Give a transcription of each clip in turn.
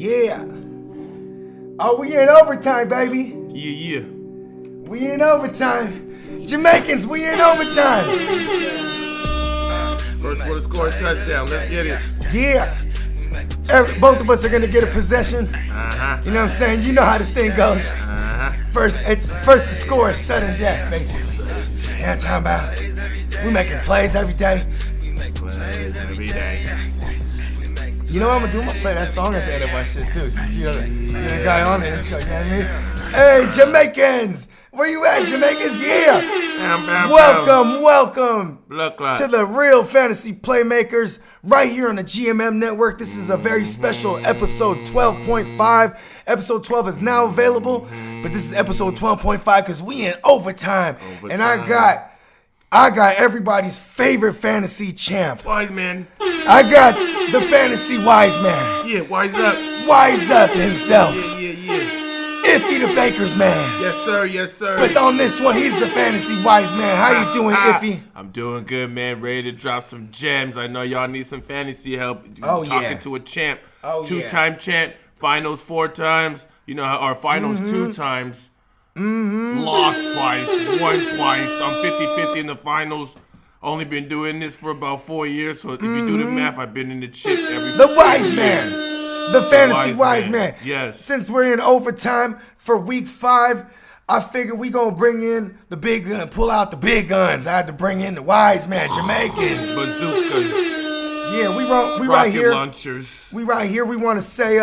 Yeah. Oh, we in overtime, baby. Yeah. We in overtime. Jamaicans, we in overtime. First quarter score a touchdown. Let's get it. Yeah. Both of us are going to get a possession. Uh-huh. You know what I'm saying? You know how this thing goes. Uh-huh. First to score is sudden death, basically. You know what I'm talking about? We making plays every day. Plays every day. You know what I'm gonna do? I'm gonna play that song at the end of my shit too. Since you're the guy on the intro, you know what I mean? Hey, Jamaicans! Where you at, Jamaicans? Yeah! Welcome to the Real Fantasy Playmakers right here on the GMM Network. This is a very special episode 12.5. Episode 12 is now available, but this is episode 12.5 because we in overtime. And I got everybody's favorite fantasy champ. Wise man. I got the fantasy wise man. Yeah, wise up. Wise up himself. Yeah. Iffy the Baker's man. Yes, sir. But on this one, he's the fantasy wise man. How you doing, Iffy? I'm doing good, man. Ready to drop some gems. I know y'all need some fantasy help. Talking to a champ. Two-time champ. Finals 4 times. You know, or finals 2 times. Lost twice. Won twice. I'm 50-50 in the finals. Only been doing this for about 4 years. So if you do the math, I've been in the chip every The wise man. The fantasy wise man. Yes. Since we're in overtime for week 5, I figured we gonna bring in the big gun, pull out the big guns. I had to bring in the wise man, Jamaicans. Bazookas. Yeah, we right Rocket here. launchers. We right here. We want to say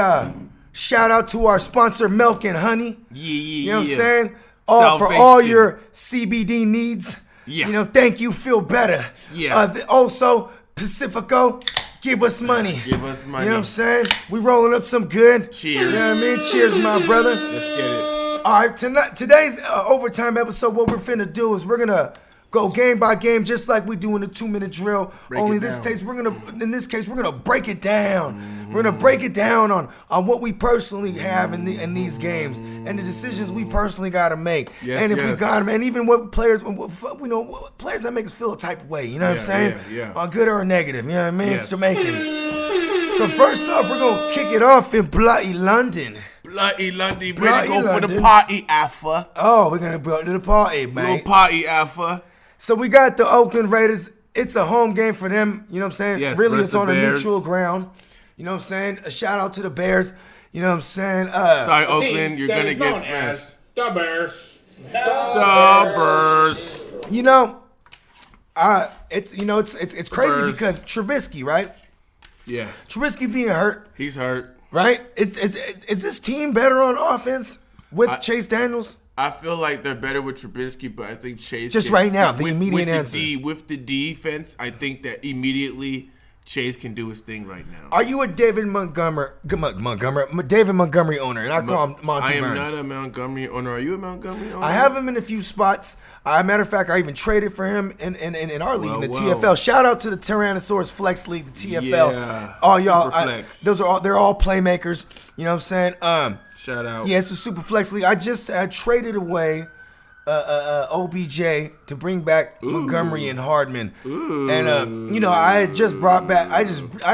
shout out to our sponsor, Milk and Honey. Yeah. You know what I'm saying? For all your CBD needs. Yeah. You know, thank you, feel better. Yeah. Also, Pacifico, give us money. Give us money. You know what I'm saying? We rolling up some good. Cheers. You know what I mean? Cheers, my brother. Let's get it. All right, today's overtime episode, what we're finna do is we're gonna go game by game, just like we do in the 2-minute drill. In this case, we're gonna break it down. We're gonna break it down on what we personally have in these games and the decisions we personally gotta make. Yes, and if we got them, and even what players that make us feel a type of way. You know what I'm saying? Yeah. On good or negative. You know what I mean? Yes. It's Jamaicans. So first off, we're gonna kick it off in bloody London. Bloody London, ready to go for the party, Alpha. Oh, we're gonna go to the party, man. Little party, Alpha. So we got the Oakland Raiders. It's a home game for them. You know what I'm saying? Yes, really, it's on a Bears. neutral ground. You know what I'm saying? A shout out to the Bears. You know what I'm saying? Sorry, Oakland, you're gonna get smashed. The Bears. The Bears. You know, it's crazy Bears. because Trubisky, right? Yeah. Trubisky being hurt, He's hurt. right? Is this team better on offense with Chase Daniels? I feel like they're better with Trubisky, but I think Chase Just right now, the immediate answer. With the defense, I think that immediately Chase can do his thing right now. Are you a David Montgomery owner? And I call him Monty Burns. I am not a Montgomery owner. Are you a Montgomery owner? I have him in a few spots. Matter of fact, I even traded for him in our league, in the Well. TFL. Shout out to the Tyrannosaurus Flex League, the TFL. Yeah, all y'all, Superflex. they're all playmakers. You know what I'm saying? Shout out. Yeah, it's a Super Flex League. I just traded away OBJ to bring back Montgomery and Hardman. And I had just brought back. I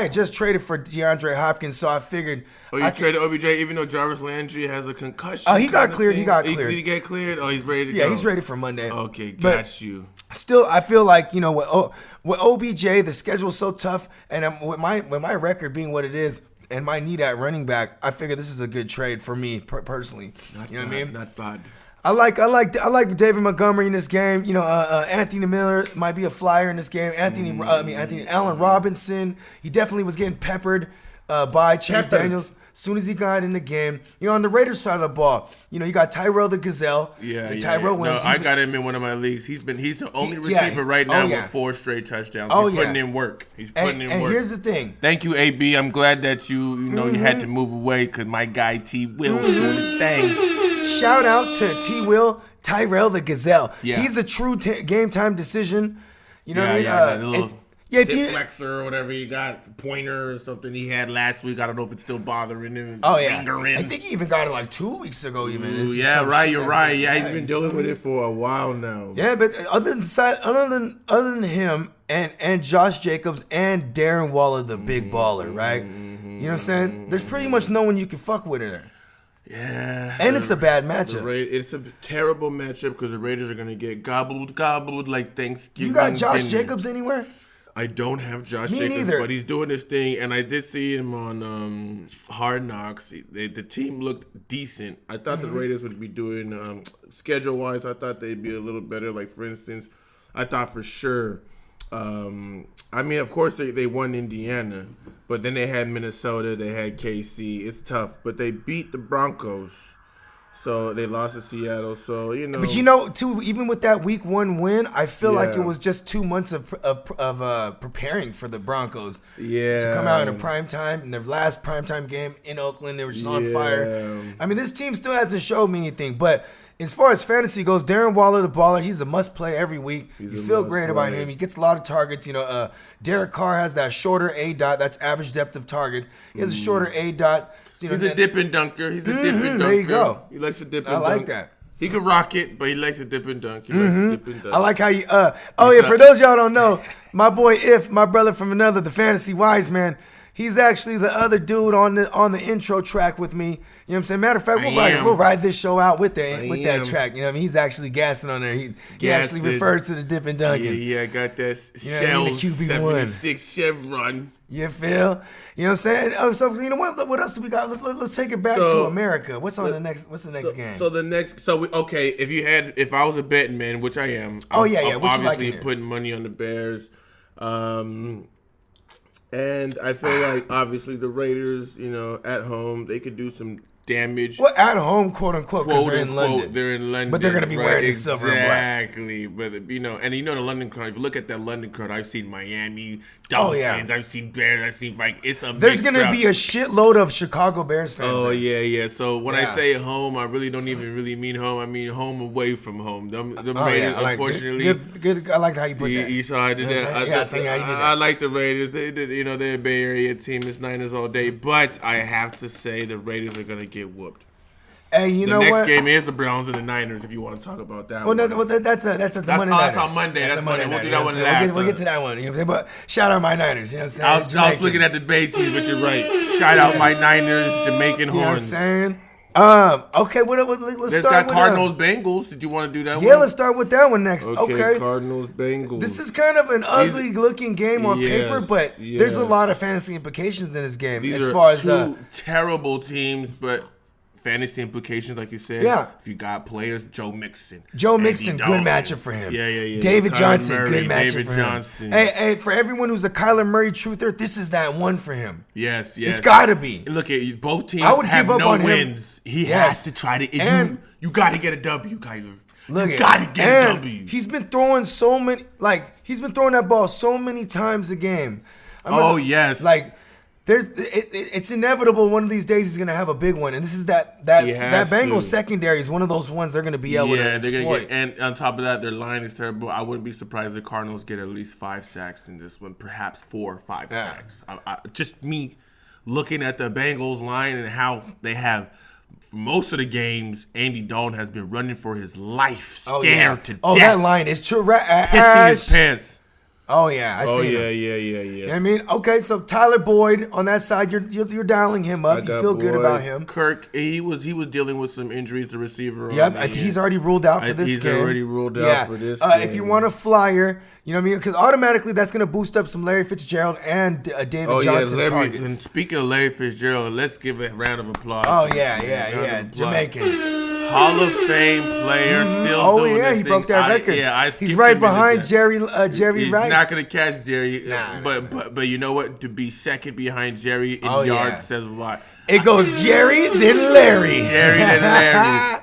had just traded for DeAndre Hopkins, so I figured. Oh, you traded OBJ even though Jarvis Landry has a concussion? Oh, he got cleared. Did he get cleared? Oh, he's ready to go. Yeah, he's ready for Monday. Okay, got you. Still, I feel like with OBJ, the schedule's so tough, and with my record being what it is, and my need at running back, I figure this is a good trade for me personally. What I mean? Not bad. I like David Montgomery in this game. Anthony Miller might be a flyer in this game. Allen Robinson, he definitely was getting peppered by Chase Daniels as soon as he got in the game. On the Raiders side of the ball, you got Tyrell the Gazelle. Tyrell wins. No, I got him in one of my leagues. He's the only receiver right now with 4 straight touchdowns. He's putting in work. And here's the thing. Thank you, AB. I'm glad that you had to move away because my guy T Will was doing his thing. Shout out to T Will, Tyrell the Gazelle. Yeah. He's a true game time decision. You know what I mean? That little hip flexor or whatever you got, pointer or something he had last week. I don't know if it's still bothering him. I think he even got it like 2 weeks ago. You're right. Yeah, he's been dealing with it for a while now. Yeah, but other than him and Josh Jacobs and Darren Waller, the big baller, right? You know what I'm saying? There's pretty much no one you can fuck with in there. Yeah. And it's a bad matchup. It's a terrible matchup because the Raiders are going to get gobbled like Thanksgiving. You got Josh dinner. Jacobs anywhere? I don't have Josh Me Jacobs, neither. but he's doing this thing, and I did see him on Hard Knocks. The team looked decent. I thought the Raiders would be doing, schedule-wise, I thought they'd be a little better. Like, for instance, I thought for sure, of course, they won Indiana, but then they had Minnesota, they had KC. It's tough, but they beat the Broncos. So they lost to Seattle. So But too, even with that Week 1 win, I feel like it was just 2 months of preparing for the Broncos. Yeah. To come out in a prime time, in their last primetime game in Oakland, they were just on fire. I mean, this team still hasn't showed me anything. But as far as fantasy goes, Darren Waller, the baller, he's a must play every week. You feel great about him. He gets a lot of targets. Derek Carr has that shorter A dot. That's average depth of target. He has a shorter A dot. He's a dip and dunker. There you go. He likes to dip and dunk. I like that. He can rock it, but he likes to dip and dunk. I like how you. For those y'all don't know, my boy my brother from another, the Fantasy Wise Man. He's actually the other dude on the intro track with me. You know what I'm saying? Matter of fact, we'll ride this show out with that track. You know what I mean? He's actually gassing on there. He actually refers to the dip and dunking. Yeah, I got that Shell QB1 76 Chevron. You feel? You know what I'm saying? So you know what else we got? Let's take it back to America. What's the next game? If I was a betting man, which I am, I'm obviously putting money on the Bears. And I feel like obviously the Raiders, at home, they could do some damage. Well, at home, quote unquote, because they're in London. They're in London, but they're going to be wearing the silver and black. Exactly. But the London crowd. If you look at that London crowd, I've seen Miami Dolphins, I've seen Bears, I've seen it's a. There's going to be a shitload of Chicago Bears fans. Oh yeah. So when I say home, I really don't even really mean home. I mean home away from home. The Raiders, unfortunately, good. I like how you put that. You saw I did that. I like the Raiders. They're a Bay Area team. It's Niners all day, but I have to say the Raiders are going to get whooped. Hey, the next game is the Browns and the Niners. If you want to talk about that, that's Monday night. That's on Monday. That's Monday. We'll do that one last. We'll get to that one. You know what I'm saying? But shout out my Niners. You know what I'm saying? I was looking at the Bay team, but you're right. Shout out my Niners, Jamaican horns. You know what I'm saying? Okay, let's start with Cardinals Bengals. Did you want to do that one? Yeah, let's start with that one next. Okay. Cardinals Bengals. This is kind of an ugly looking game on paper, but there's a lot of fantasy implications in this game. These as far are as two terrible teams, but fantasy implications, like you said. Yeah. If you got players, Joe Mixon, good matchup for him. Yeah. David Kyler Johnson, Murray, good matchup for him. Hey, for everyone who's a Kyler Murray truther, this is that one for him. Yes. It's got to be. Look at both teams. I would have give up no on wins. him. He has to try to. And you got to get a W, Kyler. You got to get a W. He's been throwing that ball so many times a game. Yes. It's inevitable one of these days he's gonna have a big one, and this is that Bengals secondary is one of those ones they're gonna be able to exploit. And on top of that, their line is terrible. I wouldn't be surprised if the Cardinals get at least 5 sacks in this one, perhaps 4 or 5 sacks. Just me looking at the Bengals line and how they have. Most of the games, Andy Dalton has been running for his life, scared to death. Oh, that line is pissing his pants. Oh yeah, I see. Yeah. You know what I mean, okay, so Tyler Boyd on that side, you're dialing him up. You feel good about him. Kirk, he was dealing with some injuries. The receiver. Yep, he's already ruled out for this game. He's already ruled out for this game. If you want a flyer, you know what I mean, because automatically that's going to boost up some Larry Fitzgerald and David Johnson targets. And speaking of Larry Fitzgerald, let's give a round of applause. Oh yeah, Jamaicans. Hall of Fame player, still doing this he broke that record. I he's right behind Jerry Rice. He's not gonna catch Jerry, but you know what? To be second behind Jerry in yards says a lot. It goes Jerry, then Larry. And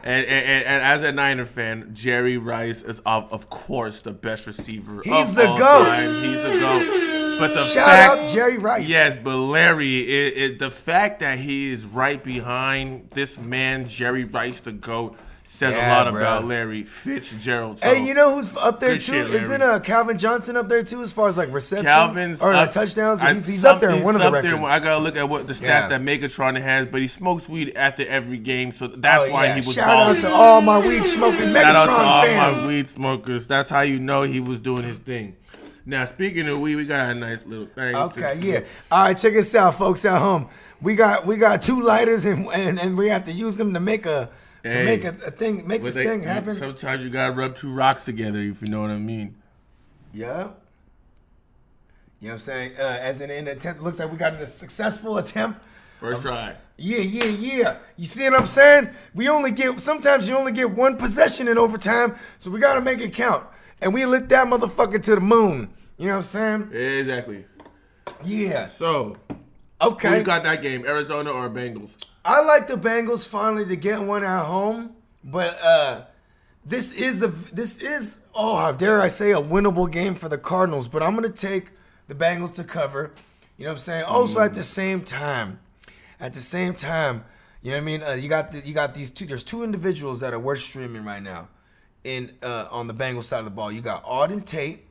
as a Niner fan, Jerry Rice is of course the best receiver. He's the GOAT. He's the GOAT. But Shout out Jerry Rice. Yes, but Larry, the fact that he is right behind this man, Jerry Rice, the GOAT, says a lot about Larry Fitzgerald. So hey, you know who's up there too? Isn't Calvin Johnson up there too as far as like receptions or touchdowns? He's up there in one of the records. I gotta look at what the stats that Megatron has, but he smokes weed after every game, so that's why he was Shout balling. out to all my weed smoking Megatron Shout out to all fans. my weed smokers. That's how you know he was doing his thing. Now, speaking of weed, we got a nice little thing. Okay, All right, check us out, folks at home. we got 2 lighters and we have to use them to make a thing, make this thing happen. Sometimes you gotta rub 2 rocks together, if you know what I mean. Yeah. You know what I'm saying? As in attempt, it looks like we got a successful attempt. First try. Yeah. You see what I'm saying? Sometimes you only get 1 possession in overtime, so we gotta make it count. And we lit that motherfucker to the moon. You know what I'm saying? Exactly. Yeah. So, okay. who's got that game, Arizona or Bengals? I like the Bengals finally to get one at home, but this is how dare I say, a winnable game for the Cardinals. But I'm gonna take the Bengals to cover. You know what I'm saying? Also at the same time, you know what I mean? You got these 2. There's 2 individuals that are worth streaming right now, on the Bengals side of the ball. You got Auden Tate.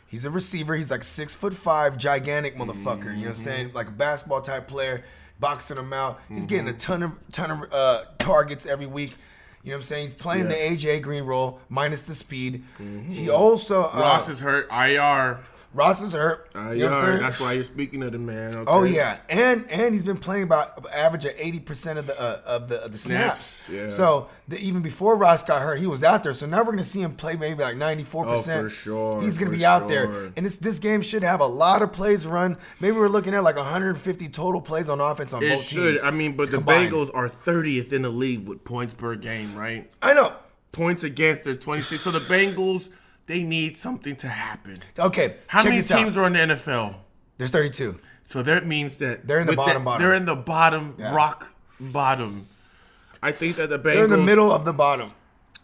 He's a receiver. He's like 6'5", gigantic motherfucker. You know what I'm saying? Like a basketball type player, boxing him out. He's getting a ton of targets every week. You know what I'm saying? He's playing the AJ Green role minus the speed. He also Ross is hurt. IR. Ross is hurt. IR. You know what I'm saying? That's why you're speaking of the man. Okay. Oh yeah, and he's been playing about average at 80% of the snaps. Yeah. So even before Ross got hurt, he was out there. So now we're gonna see him play maybe like 94%. Oh, for sure. He's gonna be out there, and this game should have a lot of plays run. Maybe we're looking at like 150 total plays on offense on both teams. I mean, but the combined. Bengals are 30th in the league with points per game, right? I know. Points against their 26. So the Bengals, they need something to happen. Okay. How many teams are in the NFL? There's 32. So that means that they're in the bottom. They're in the bottom, rock bottom. I think that the Bengals, they're in the middle of the bottom.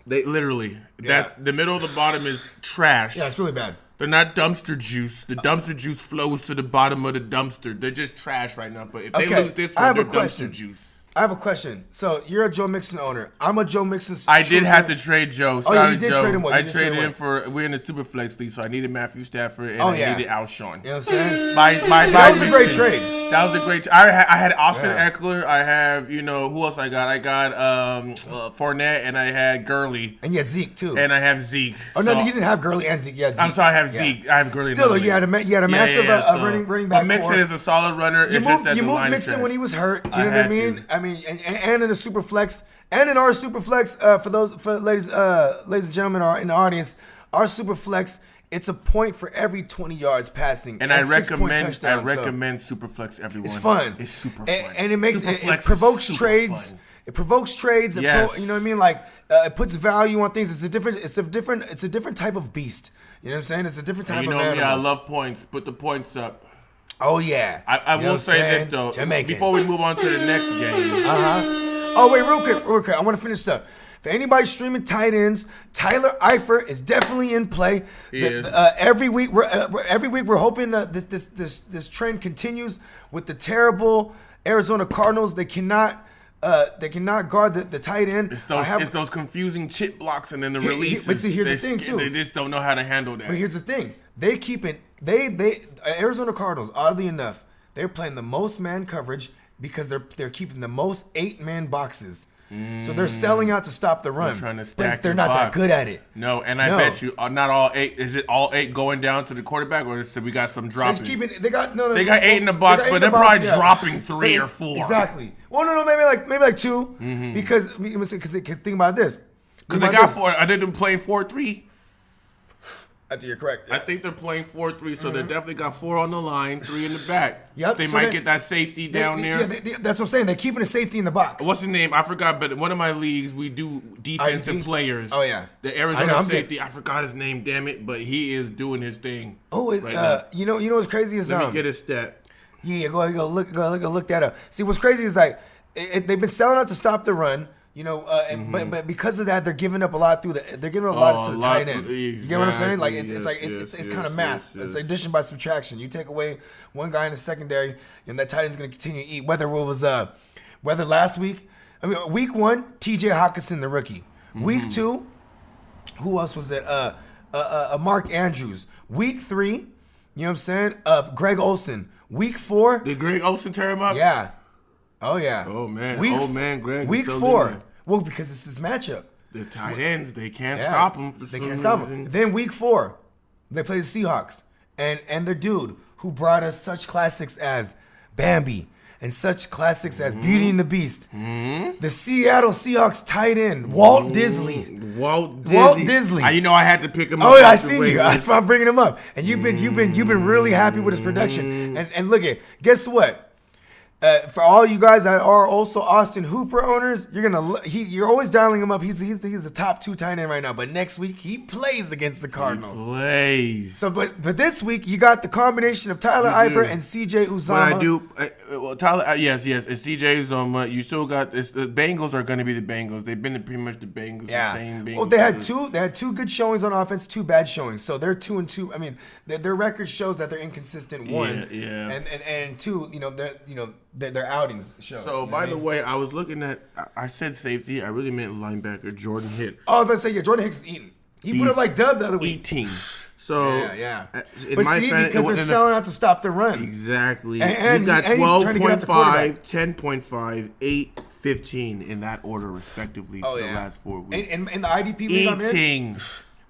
They literally. That's the middle of the bottom is trash. Yeah, it's really bad. They're not dumpster juice. The dumpster juice flows to the bottom of the dumpster. They're just trash right now. But if they lose this one, they're dumpster juice. I have a question. So you're a Joe Mixon owner. I'm a Joe Mixon. I did have to trade Joe. Sorry, oh, you did Joe. trade him. I traded him for. We're in the super flex league, so I needed Matthew Stafford and I needed Alshon. You know what I'm saying? That was a great trade. That was a great. I had Austin Eckler. I have who else I got? I got Fournette and I had Gurley. And you had Zeke too. And I have Zeke. Oh no, you didn't have Gurley and Zeke. You had Zeke. I'm sorry, I have Zeke. I have Gurley. Still, you had a massive running back. But Mixon is a solid runner. You moved Mixon when he was hurt. You know what I mean? I mean, and in a super flex, and in our super flex for ladies and gentlemen in the audience, our super flex. It's a point for every 20 yards passing. And I recommend Superflex everyone. It's fun. It's super fun. And it provokes trades. Fun. It provokes trades. Yes. You know what I mean? Like it puts value on things. It's a different type of beast. You know what I'm saying? It's a different type of animal. Me, I love points. Put the points up. Oh yeah. I will say this though. Jamaican. Before we move on to the next game. Oh wait, real quick. I want to finish this up. For anybody streaming tight ends, Tyler Eifert is definitely in play. Every week we're hoping that this trend continues with the terrible Arizona Cardinals. They cannot guard the tight end. It's those confusing chip blocks and then the releases. But see, here's the thing too. They just don't know how to handle that. But here's the thing. Arizona Cardinals, oddly enough, they're playing the most man coverage because they're keeping the most 8-man boxes. So they're selling out to stop the run. Trying to stack but they're not that good at it. No, and I bet you not all 8. Is it all 8 going down to the quarterback, or is it we got some dropping? They got 8 in the box, but they're probably dropping 3 or 4. Exactly. Well, no, maybe like 2, because think about this. Because they got 4. Are they playing 4-3? I think you're correct. Yeah. I think they're playing 4-3, so they definitely got 4 on the line, 3 in the back. Yep. They might get that safety down there. Yeah, that's what I'm saying. They're keeping a safety in the box. What's his name? I forgot, but in one of my leagues, we do defensive players. Oh, yeah. The Arizona safety, I forgot his name, damn it, but he is doing his thing. Oh, right you know what's crazy is Let me get his stat. Yeah, go look that up. See, what's crazy is like they've been selling out to stop the run. But because of that, they're giving up a lot to the tight end. Exactly, you get what I'm saying? Like it's kind of math. It's addition by subtraction. You take away one guy in the secondary, and that tight end's going to continue to eat. Whether last week, week 1, T.J. Hawkinson, the rookie. Week 2, who else was it? Mark Andrews. Week 3, you know what I'm saying? Greg Olsen. Week 4. Did Greg Olsen tear him up? Yeah. Oh yeah. Oh man. Greg. Week 4. Well, because it's this matchup. The tight ends, they can't stop them. They can't stop them. Then week 4, they play the Seahawks, and their dude who brought us such classics as Bambi and such classics as Beauty and the Beast. The Seattle Seahawks tight end, Walt Disley. Walt Disley. You know I had to pick him up. Oh yeah, I see you. That's why I'm bringing him up. And you've been really happy with his production. And look guess what? For all you guys that are also Austin Hooper owners, you're always dialing him up. He's the top 2 tight end right now. But next week he plays against the Cardinals. So, but this week you got the combination of Tyler Eifert and C.J. Uzomah. But Tyler, yes, and C.J. Uzomah. You still got this. The Bengals are going to be the Bengals. They've been pretty much the Bengals. Yeah. The same Bengals. Well, they had 2 good showings on offense, 2 bad showings. So they're 2-2. I mean, their record shows that they're inconsistent. 1, and 2. Their outings show. So, by the way, I was looking at, I said safety. I really meant linebacker Jordan Hicks. Oh, I was about to say, yeah, Jordan Hicks is eating. He put up like dub the other week. Eating. So, yeah. But because they're selling out to stop the run. Exactly. And he's got 12.5, 10.5, 8, 15 in that order, respectively, for the last 4 weeks. In the IDP league I'm in?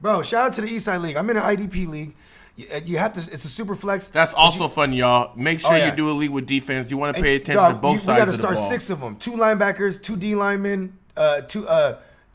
Bro, shout out to the Eastside League. I'm in an IDP league. You have to. It's a super flex. That's also fun, y'all. Make sure you do a league with defense. You want to pay attention to both sides of the ball. We got to start 6 of them: 2 linebackers, 2 D linemen, 2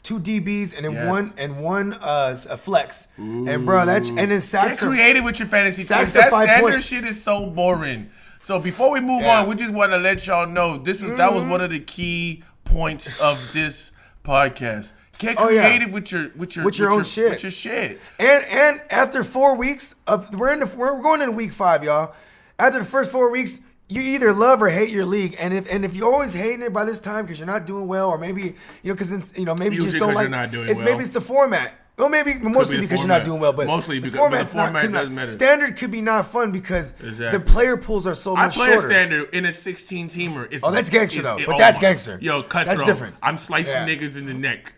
DBs, and then one a flex. Ooh. And bro, and then sacks. Get creative with your fantasy team. That 5 standard points. shit is so boring. So before we move on, we just want to let y'all know that was one of the key points of this podcast. Get creative with your own shit. With your shit. And after 4 weeks we're going into week 5, y'all. After the first 4 weeks, you either love or hate your league. And if you're always hating it by this time because you're not doing well, or maybe because maybe you just don't like. You're not doing well. Maybe it's the format. Well, mostly because you're not doing well, but mostly because the format doesn't matter. Standard could be not fun because the player pools are so much shorter. I play a standard in a 16-teamer. That's gangster though. But that's gangster. Yo, cutthroat. That's different. I'm slicing niggas in the neck.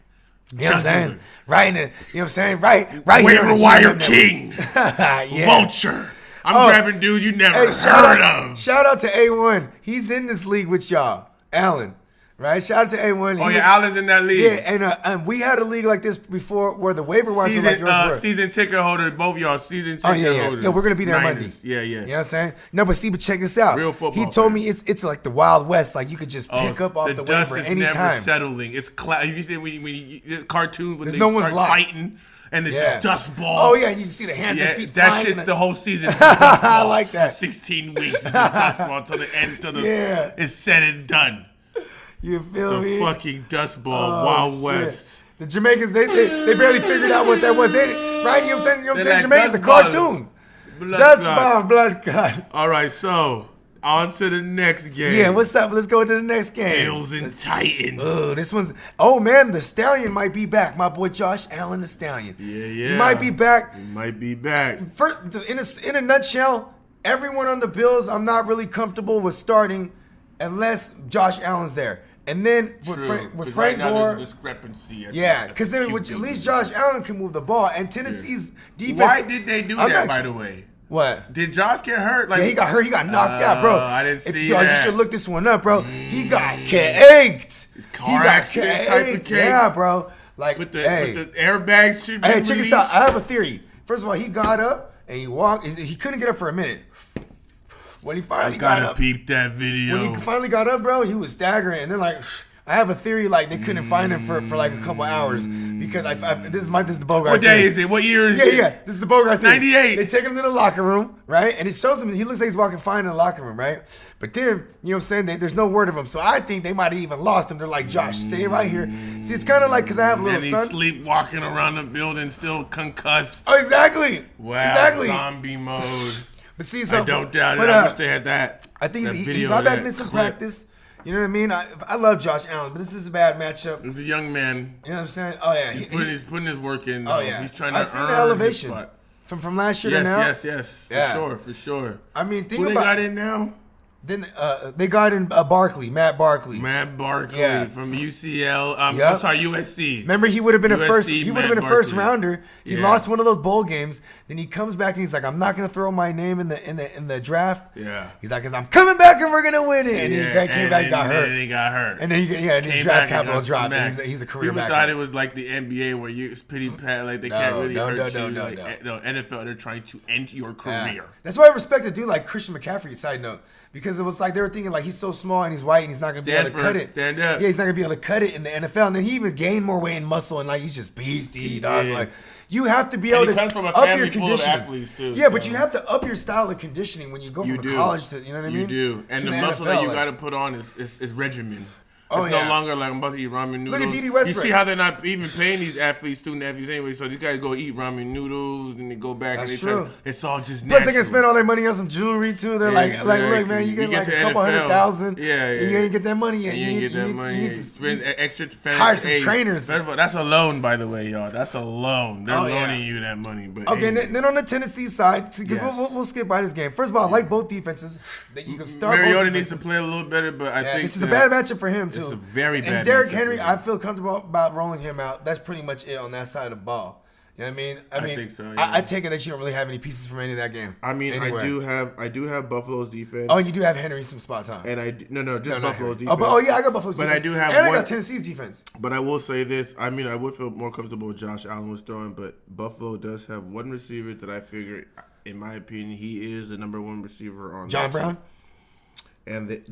You know what I'm saying? Right in it. You know what I'm saying? Right Waiver wire king. Vulture. I'm grabbing dudes you never heard of. Shout out to A1. He's in this league with y'all. Alan. Right? Shout out to A1. Alan's in that league. Yeah, and we had a league like this before where the waiver wires were like yours were. Season ticket holder, both y'all season ticket holders. Yeah, we're going to be there Monday. Yeah. You know what I'm saying? No, but check this out. Real football. He told me it's like the Wild West. Like you could just pick up off the waiver anytime. The dust is never settling. It's you see when cartoons when no start fighting and it's dust ball. Oh yeah, and you see the hands and feet that flying. Shit's the whole season. Dust ball. I like that. 16 weeks is a dust ball until the end, it's said and done. You feel me? It's a fucking dust ball, Wild West. The Jamaicans, they barely figured out what that was. Right? You know what I'm saying? You know what I'm saying? Like Jamaica's a cartoon. Dust bomb, blood god. All right, so on to the next game. Yeah, what's up? Let's go to the next game. Bills and Titans. Oh, this one's. Oh man, the Stallion might be back. My boy Josh Allen, the Stallion. Yeah. He might be back. First, in a nutshell, everyone on the Bills, I'm not really comfortable with starting unless Josh Allen's there. And then with Frank right now, Gore, there's a discrepancy. Because at least Josh Allen can move the ball, and Tennessee's defense. Why did they do that? By the way, what did Josh get hurt? He got hurt. He got knocked out, bro. I didn't see that. You should look this one up, bro. He got caked. Car accident type of cake. Yeah, bro. Like with the airbags should be Hey, check this out. I have a theory. First of all, he got up and he walked. He couldn't get up for a minute. When he finally got up, peep that video. When he finally got up, bro, he was staggering, and then I have a theory like they couldn't find him for like a couple hours because this is the Bogard. What day is it? What year is it? Yeah. This is the Bogard thing. 98. They take him to the locker room, right? And it shows him he looks like he's walking fine in the locker room, right? But then, you know what I'm saying? There's no word of him, so I think they might have even lost him. They're like, Josh, stay right here. See, it's kind of like because I have a little son. And he's sleepwalking around the building, still concussed. Oh, exactly. Wow. Exactly. Zombie mode. But see, I don't doubt it. I wish they had that. I think he got back into some practice. You know what I mean? I love Josh Allen, but this is a bad matchup. He's a young man. You know what I'm saying? Oh, yeah. He's putting his work in. Oh, yeah. He's trying to I've seen the elevation from last year to now. Yes. For sure. I mean, think Who about they got in now? Then they got in Matt Barkley from UCL. I'm sorry, USC. Remember, he would have been USC, a first rounder. He lost one of those bowl games. Then he comes back and he's like, "I'm not gonna throw my name in the draft." Yeah. He's like, "Cause I'm coming back and we're gonna win it." And he came back, and got hurt. And he got hurt. And then his draft capital dropped. He's a career back. People thought it was like the NBA where it's pretty bad, like they can't really hurt you. No, NFL, they're trying to end your career. That's why I respect a dude like Christian McCaffrey. Side note, Because it was like they were thinking like he's so small and he's white and he's not gonna be able to cut it. Stand up. Yeah, he's not gonna be able to cut it in the NFL. And then he even gained more weight and muscle and like he's just beastie, dog. Like you have to be able to comes from a up family your full of conditioning. athletes too. Yeah, but you have to up your style of conditioning when you go from college to, you know what I mean? You do. And the muscle that you got to put on is regimen. It's no longer like I'm about to eat ramen noodles. Look at D.D. Westbrook. You see how they're not even paying these student athletes anyway. So these guys go eat ramen noodles and they go back That's and true. It's all just Plus natural. they can spend all their money on some jewelry too. They're like, look, man, you get like a couple $100,000. Yeah. You ain't get that money yet. You ain't get that money. You need to spend extra to hire some trainers. That's a loan, by the way, y'all. That's a loan. They're loaning you that money. But okay, then on the Tennessee side, we'll skip by this game. First of all, I like both defenses. That you can start. Mariota needs to play a little better, but I think this is a bad matchup for him too. It's a very bad. And Derrick Henry, I feel comfortable about rolling him out. That's pretty much it on that side of the ball. You know what I mean? I think so. Yeah. I take it that you don't really have any pieces from any of that game. I mean, anywhere. I do have Buffalo's defense. Oh, and you do have Henry some spots, huh? And Buffalo's defense. I got Buffalo's defense. But I do have and I got Tennessee's defense. But I will say this. I mean, I would feel more comfortable with Josh Allen was throwing, but Buffalo does have one receiver that I figure, in my opinion, he is the number one receiver on John Brown?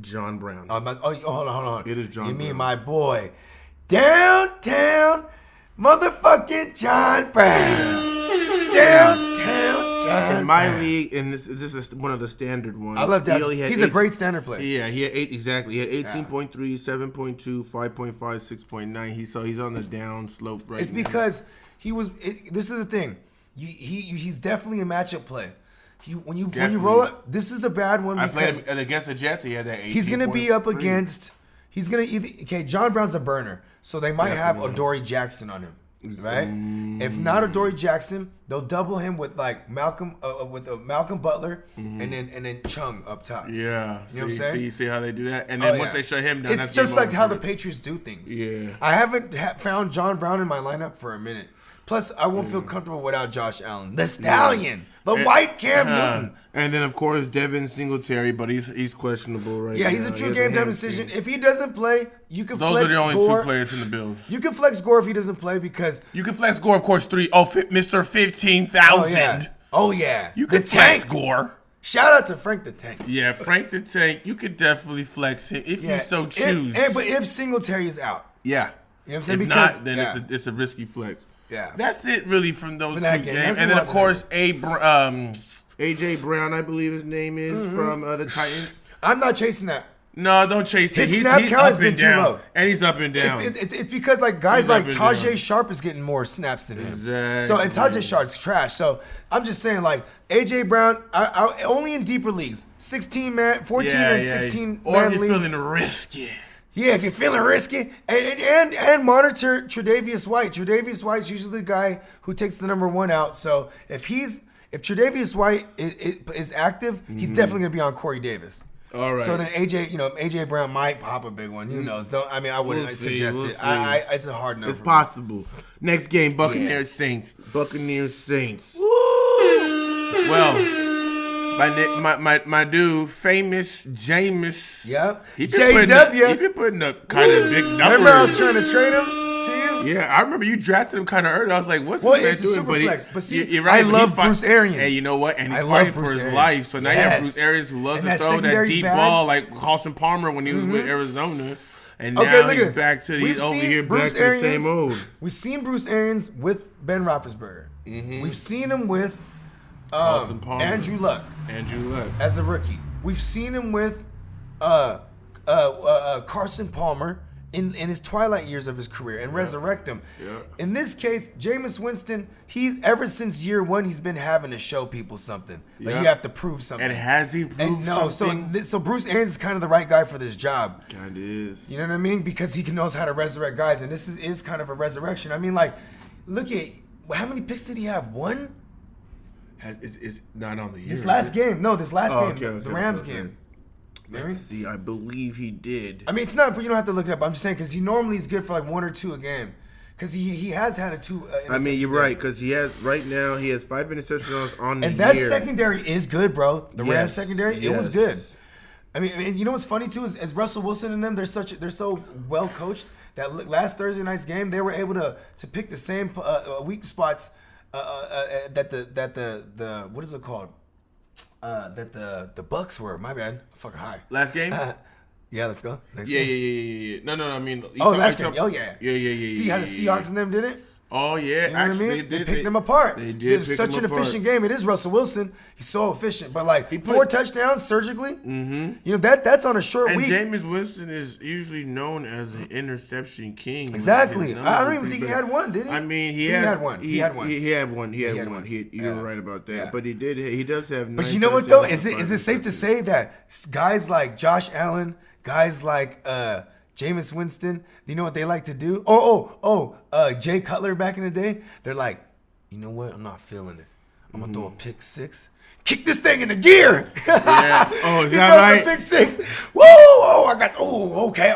John Brown. Hold on. It is John Brown. You mean my boy, downtown motherfucking John Brown. Downtown John in my Brown. league, and this is one of the standard ones. I love that. He's a great standard player. Yeah, he had 8 exactly. He had 18.3, 7.2, 5.5, 6.9. He's on the down slope right now. It's because this is the thing. He's definitely a matchup play. When you roll up, this is a bad one. I played him against the Jets. He had that 18. He's gonna be up against. He's gonna John Brown's a burner, so they might have Adoree Jackson on him, right? If not Adoree Jackson, they'll double him with like Malcolm Butler, and then Chung up top. Yeah, you know what I'm saying? So you see how they do that, and then once they shut him down, it's just like how the Patriots do things. Yeah, I haven't found John Brown in my lineup for a minute. Plus, I won't feel comfortable without Josh Allen, the Stallion, the white Cam Newton. And then, of course, Devin Singletary, but he's questionable right now. Yeah, he's a true game time decision. If he doesn't play, you can Those flex are the only Gore. two players in the Bills. You can flex Gore if he doesn't play because... You can flex Gore, of course, Mr. 15,000. Oh, yeah. You can flex Gore. Shout out to Frank the Tank. Yeah, Frank the Tank. You could definitely flex him if you so choose. But if Singletary is out. Yeah. You know what I'm saying? If not, then it's a risky flex. Yeah. That's it really from those two games. And then, of course, A.J. Brown, I believe his name is, from the Titans. I'm not chasing that. No, don't chase it. His snap count has been too low. And he's up and down. It's because like guys like Tajay Sharp is getting more snaps than him. Exactly. So, and Tajay Sharp's trash. So, I'm just saying like A.J. Brown, I only in deeper leagues. 14 and 16 man or if you're leagues. feeling risky. Yeah, if you're feeling risky, and monitor Tre'Davious White. Tre'Davious White's usually the guy who takes the number one out. So if Tre'Davious White is active, he's definitely gonna be on Corey Davis. All right. So then AJ Brown might pop a big one. Who knows? I wouldn't suggest it. It's a hard number. It's possible. Next game, Buccaneers Saints. Buccaneers Saints. Woo! Well. My dude, famous Jameis. Yep. He been putting up kind of big numbers. Remember I was trying to trade him to you? Yeah, I remember you drafted him kind of early. I was like, what's this man it's doing? a super flex. But see, you're right. I love Bruce Arians. Hey, you know what? And he's fighting for his life. So now you have Bruce Arians who loves to throw that deep ball like Carson Palmer when he was with Arizona. And now he's back to back to the same old. We've seen Bruce Arians with Ben Roethlisberger. We've seen him with Andrew Luck as a rookie. We've seen him with Carson Palmer in his twilight years of his career and resurrect him. Yeah. In this case, Jameis Winston, ever since year one, he's been having to show people something. Like you have to prove something. And has he proved something? So Bruce Arians is kind of the right guy for this job. Kind of is. You know what I mean? Because he knows how to resurrect guys, and this is kind of a resurrection. I mean, like, look at how many picks did he have? One? It's not on the year. This last game. The Rams game. Let's see, I believe he did. I mean, it's not, but you don't have to look it up. I'm just saying because he normally is good for like 1 or 2 a game. Because he has had a 2. I mean, you're right because he has 5 interceptions on the year. And that secondary is good, bro. The Rams secondary, it was good. I mean, you know what's funny too is as Russell Wilson and them, they're so well coached that last Thursday night's game they were able to pick the same weak spots that the what is it called? that the Bucks were. My bad. Fucking high. Last game? Yeah, let's go. Next Yeah. No, I mean. Last game. Oh, yeah. Yeah. See how the Seahawks and them did it? Oh, yeah. You know Actually, what I mean? they picked them apart. They did. It was such an efficient game. It is Russell Wilson. He's so efficient. But, like, 4 touchdowns surgically, you know, that's on a short week. And Jameis Winston is usually known as an interception king. Exactly. I don't even think he had one, did he? I mean, he had one. He had one. You're right about that. Yeah. But he does have 9 But you know what, though? Is it safe to say that guys like Josh Allen, guys like Jameis Winston, you know what they like to do? Jay Cutler back in the day, they're like, you know what? I'm not feeling it. I'm going to throw a pick 6. Kick this thing into gear. Yeah. Oh, is that right? Pick 6. Woo! Okay.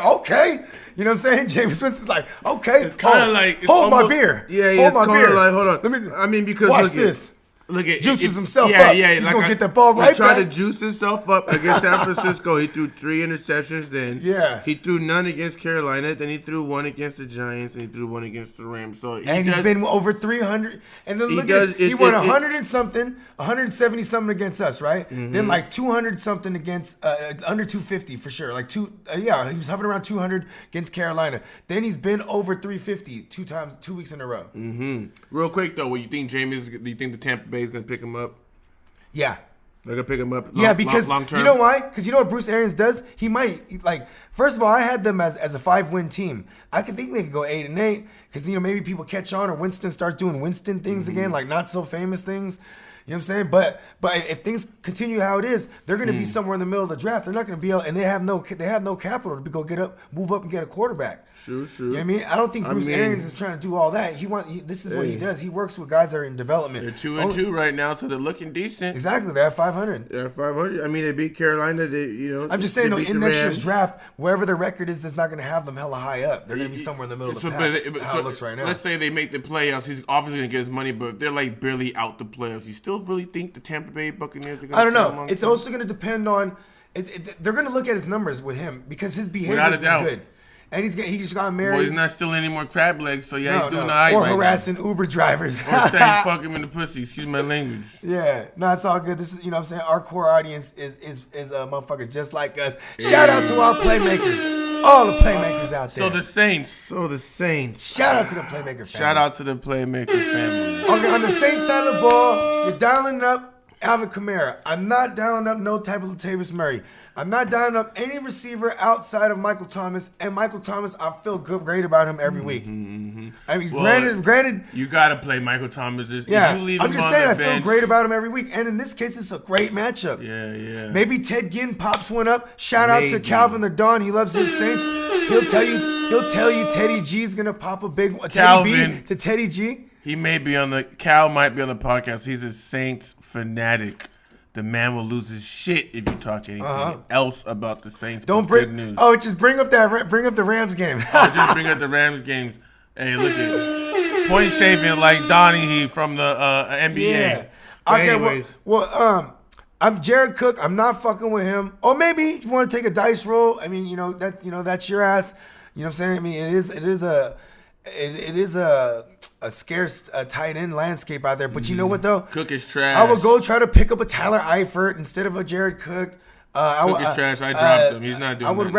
You know what I'm saying? Jameis Winston's like, okay. It's kind of like. Hold my beer. Yeah, it's kind of like, hold on. Because watch this. Look at juices himself up. Yeah, he's gonna get the ball right back. He tried to juice himself up against San Francisco. He threw 3 interceptions. Then he threw none against Carolina. Then he threw 1 against the Giants, and he threw 1 against the Rams. So he's been over 300. And then look at he won 100 and something, 170 something against us, right? Mm-hmm. Then like 200 something against under 250 for sure. Like he was hovering around 200 against Carolina. Then he's been over 350 2 weeks in a row. Mm-hmm. Real quick though, what you think, Jameis? Do you think the Tampa Bay is gonna pick him up? Yeah. They're gonna pick him up. Because long term. You know why? Because you know what Bruce Arians does? He might first of all, I had them as a 5-win team. I could think they could go 8-8 because maybe people catch on or Winston starts doing Winston things again, like not so famous things. You know what I'm saying? But if things continue how it is, they're going to be somewhere in the middle of the draft. They're not going to be able, and they have no capital to go move up and get a quarterback. Sure. You know what I mean? I don't think Bruce Arians is trying to do all that. This is what he does. He works with guys that are in development. They're 2-2 right now, so they're looking decent. Exactly. They're at 500. They're at 500. I mean, they beat Carolina. I'm just saying, in next year's draft, wherever the record is, that's not going to have them hella high up. They're going to be somewhere in the middle of the pack. How it looks right now. Let's say they make the playoffs. He's obviously going to get his money, but if they're like barely out the playoffs, you still really think the Tampa Bay Buccaneers are going to? I don't know. It's also going to depend on. They're going to look at his numbers with him because his behavior's been good. And he just got married. Well, he's not stealing any more crab legs, so he's doing all right. Or harassing Uber drivers. Or saying fuck him in the pussy. Excuse my language. Yeah, no, it's all good. This is, what I'm saying, our core audience is motherfuckers just like us. Shout out to our playmakers, all the playmakers out there. So the Saints. Shout out to the Playmaker family. Shout out to the Playmaker family. Okay, on the Saints side of the ball, you're dialing up Alvin Kamara. I'm not dialing up no type of Latavius Murray. I'm not dialing up any receiver outside of Michael Thomas. And Michael Thomas, I feel great about him every week. Mm-hmm. I mean, granted. You got to play Michael Thomas. Yeah, you leave I'm him just on saying the I bench. feel great about him every week. And in this case, it's a great matchup. Yeah. Maybe Ted Ginn pops one up. Shout out to Calvin the Don. He loves his Saints. He'll tell you Teddy G's going to pop a big Teddy B to Teddy G. Cal might be on the podcast. He's a Saints fanatic. The man will lose his shit if you talk anything else about the Saints. Don't bring news. Just bring up the Rams game. Just bring up the Rams games. Hey, look at point shaving like Donnie from the NBA. Yeah. Okay. Anyways, I'm Jared Cook. I'm not fucking with him. Or maybe you want to take a dice roll. I mean, that's your ass. You know what I'm saying? I mean, it is a scarce tight end landscape out there. But you know what though? Cook is trash. I would go try to pick up a Tyler Eifert instead of a Jared Cook. Cook is trash. I dropped him. He's not doing. I would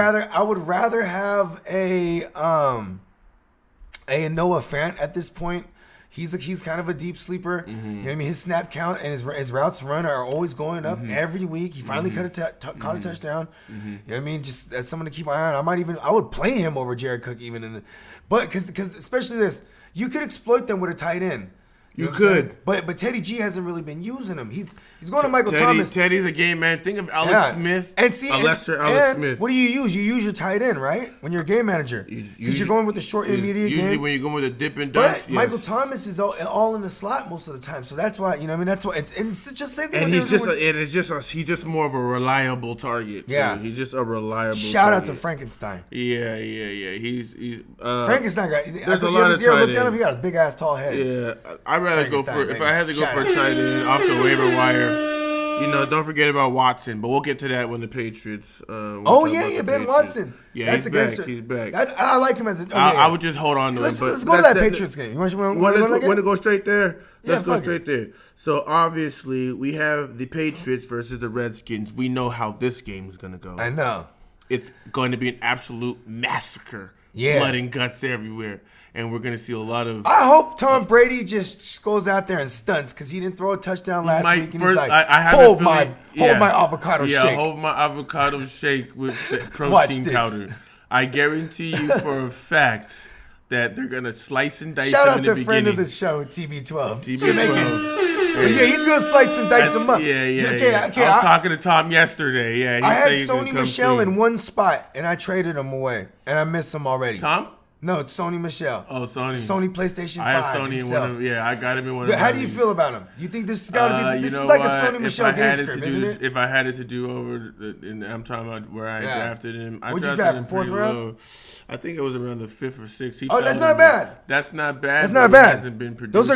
rather have a Noah Fant at this point. He's kind of a deep sleeper. Mm-hmm. You know what I mean? His snap count and his routes run are always going up every week. He finally caught a touchdown. Mm-hmm. You know what I mean? Just as someone to keep my eye on. I would play him over Jared Cook even but because especially this, you could exploit them with a tight end. You could. But Teddy G hasn't really been using him. He's going to Michael Thomas. Teddy's a game man. Think of Alex Smith. And see, Alex Smith. What do you use? You use your tight end, right? When you're a game manager. Because you're going with the short intermediate game. Usually when you're going with a dip and dust. But Michael Thomas is all in the slot most of the time. So that's why, that's why it's just same thing. And he's just more of a reliable target. Yeah. So he's just a reliable Shout out to Frankenstein. Yeah. He's Frankenstein guy. There's a lot of tight ends. He got a big ass tall head. Yeah. I'd rather go for, if I had to go for a tight end off the waiver wire, don't forget about Watson, but we'll get to that when the Patriots. Ben Watson. Yeah, that's he's a back. gangster. He's back. I like him as a. I would just hold on to him. Let's go to that Patriots game. You want to go straight there? Let's go fuck straight there. So obviously we have the Patriots versus the Redskins. We know how this game is gonna go. I know. It's going to be an absolute massacre. Yeah. Blood and guts everywhere. And we're going to see a lot of... I hope Tom Brady just goes out there and stunts because he didn't throw a touchdown last week. And he's like, hold my avocado shake. Yeah, hold my avocado shake with the protein powder. I guarantee you for a fact that they're going to slice and dice Shout him out in to the a friend beginning. of the show, TB12. TB12. Yeah, he's going to slice and dice him up. Yeah. I was talking to Tom yesterday. Yeah, I had Sony Michel in one spot, and I traded him away, and I miss him already. Tom? No, it's Sony Michel. Oh, Sony. Sony PlayStation 5 I have Sony himself. in one of, I got him in one of How do you feel about him? You think this has got to be... This is like a Sony Michel game script, isn't it? If I had it to do over, and I'm talking about where I drafted him. What'd you draft him, 4th round? Low. I think it was around the 5th or 6th. That's not bad. That's not bad. That's not bad. He hasn't been producing. Those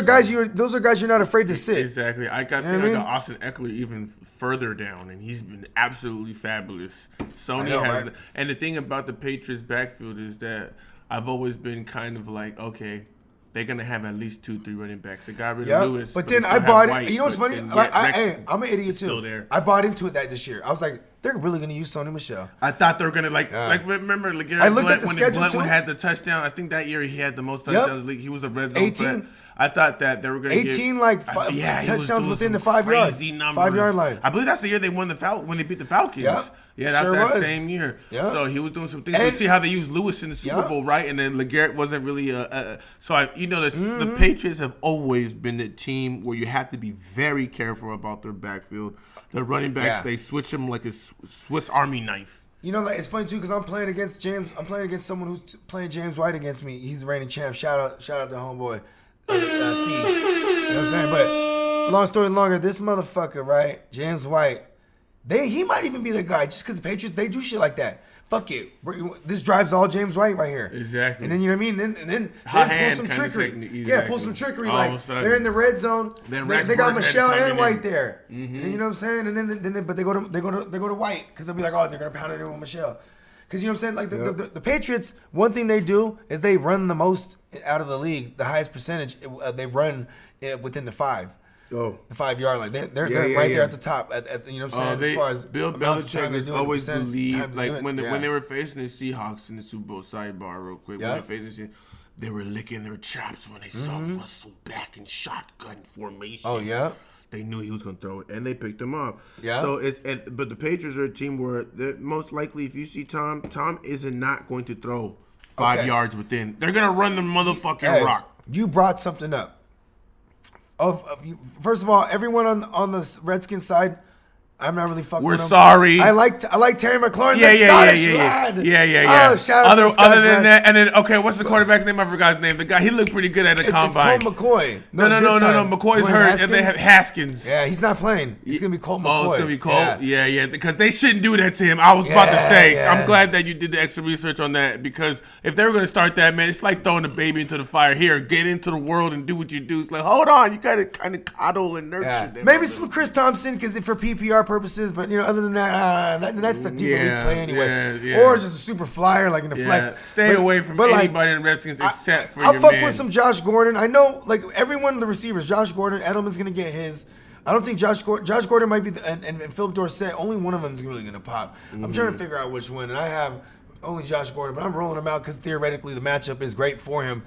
are guys you're not afraid to sit. Exactly. I got Austin Eckler even further down, and he's been absolutely fabulous. Sony has, right? And the thing about the Patriots backfield is that I've always been kind of like, okay, they're going to have at least 2-3 running backs. They got rid of Lewis. But then I bought it. You know what's funny? I'm an idiot too. There. I bought into it this year. I was like, they're really going to use Sony Michel. I thought they were going to remember I looked at the when schedule Blunt too. had the touchdown. I think that year he had the most touchdowns in the league. He was a red zone 18. threat. I thought that they were going to get 18 touchdowns within the 5 yard line. I believe that's the year they won when they beat the Falcons. Yep. Yeah, that's that same year. Yep. So he was doing some things. You see how they used Lewis in the Super Bowl, right? And then LeGarrette wasn't really the Patriots have always been the team where you have to be very careful about their backfield. The running backs, they switch them like a Swiss Army knife. It's funny too because I'm playing against James. I'm playing against someone who's playing James White against me. He's the reigning champ. Shout out to homeboy Siege. You know what I'm saying? But long story longer, this motherfucker, right? James White. He might even be the guy just because the Patriots, they do shit like that. Fuck it. This drives all James White right here. Exactly. And then, you know what I mean? And then pull some trickery. Pull some trickery. Like, they're in the red zone. They got Michelle and White there. Mm-hmm. And then, you know what I'm saying? And then but they go to White because they'll be like, oh, they're going to pound it in with Michelle. Because, you know what I'm saying? Like, the Patriots, one thing they do is they run the most out of the league, the highest percentage. They run within the 5. Oh, the 5 yard line. They're right there at the top. You know what I'm saying? As far as Bill Belichick has always believed, like when they were facing the Seahawks in the Super Bowl, sidebar real quick, when they were facing, they were licking their chops when they saw Russell back in shotgun formation. Oh yeah. They knew he was going to throw it, and they picked him up. Yeah. So but the Patriots are a team where most likely, if you see Tom is not going to throw 5 yards within. They're going to run the motherfucking rock. You brought something up. First of all, everyone on the Redskins side, I'm not really fucking with them. We're sorry. I like Terry McLaurin, the Scottish lad. Yeah. Oh, shout out to the Scottish other than lad. that, and then, okay, what's the quarterback's name? I forgot his name. The guy, he looked pretty good at the combine. It's Colt McCoy. No. McCoy's hurt. They have Haskins. Yeah, he's not playing. It's going to be Colt McCoy. Oh, it's going to be Colt? Yeah. Because they shouldn't do that to him. I was about to say. I'm glad that you did the extra research on that because if they were going to start that, man, it's like throwing a baby into the fire. Here, get into the world and do what you do. It's like, hold on. You got to kind of coddle and nurture them. Maybe some Chris Thompson because for PPR purposes, but, other than that, that's the deeper league play anyway. Or just a super flyer like in the flex. Stay away from anybody in Redskins except for your man. I'll fuck with some Josh Gordon. I know, like, everyone in the receivers, Josh Gordon, Edelman's going to get his. I don't think Josh Gordon might be, and Philip Dorsett, only one of them is really going to pop. Mm-hmm. I'm trying to figure out which one, and I have only Josh Gordon, but I'm rolling him out because theoretically the matchup is great for him.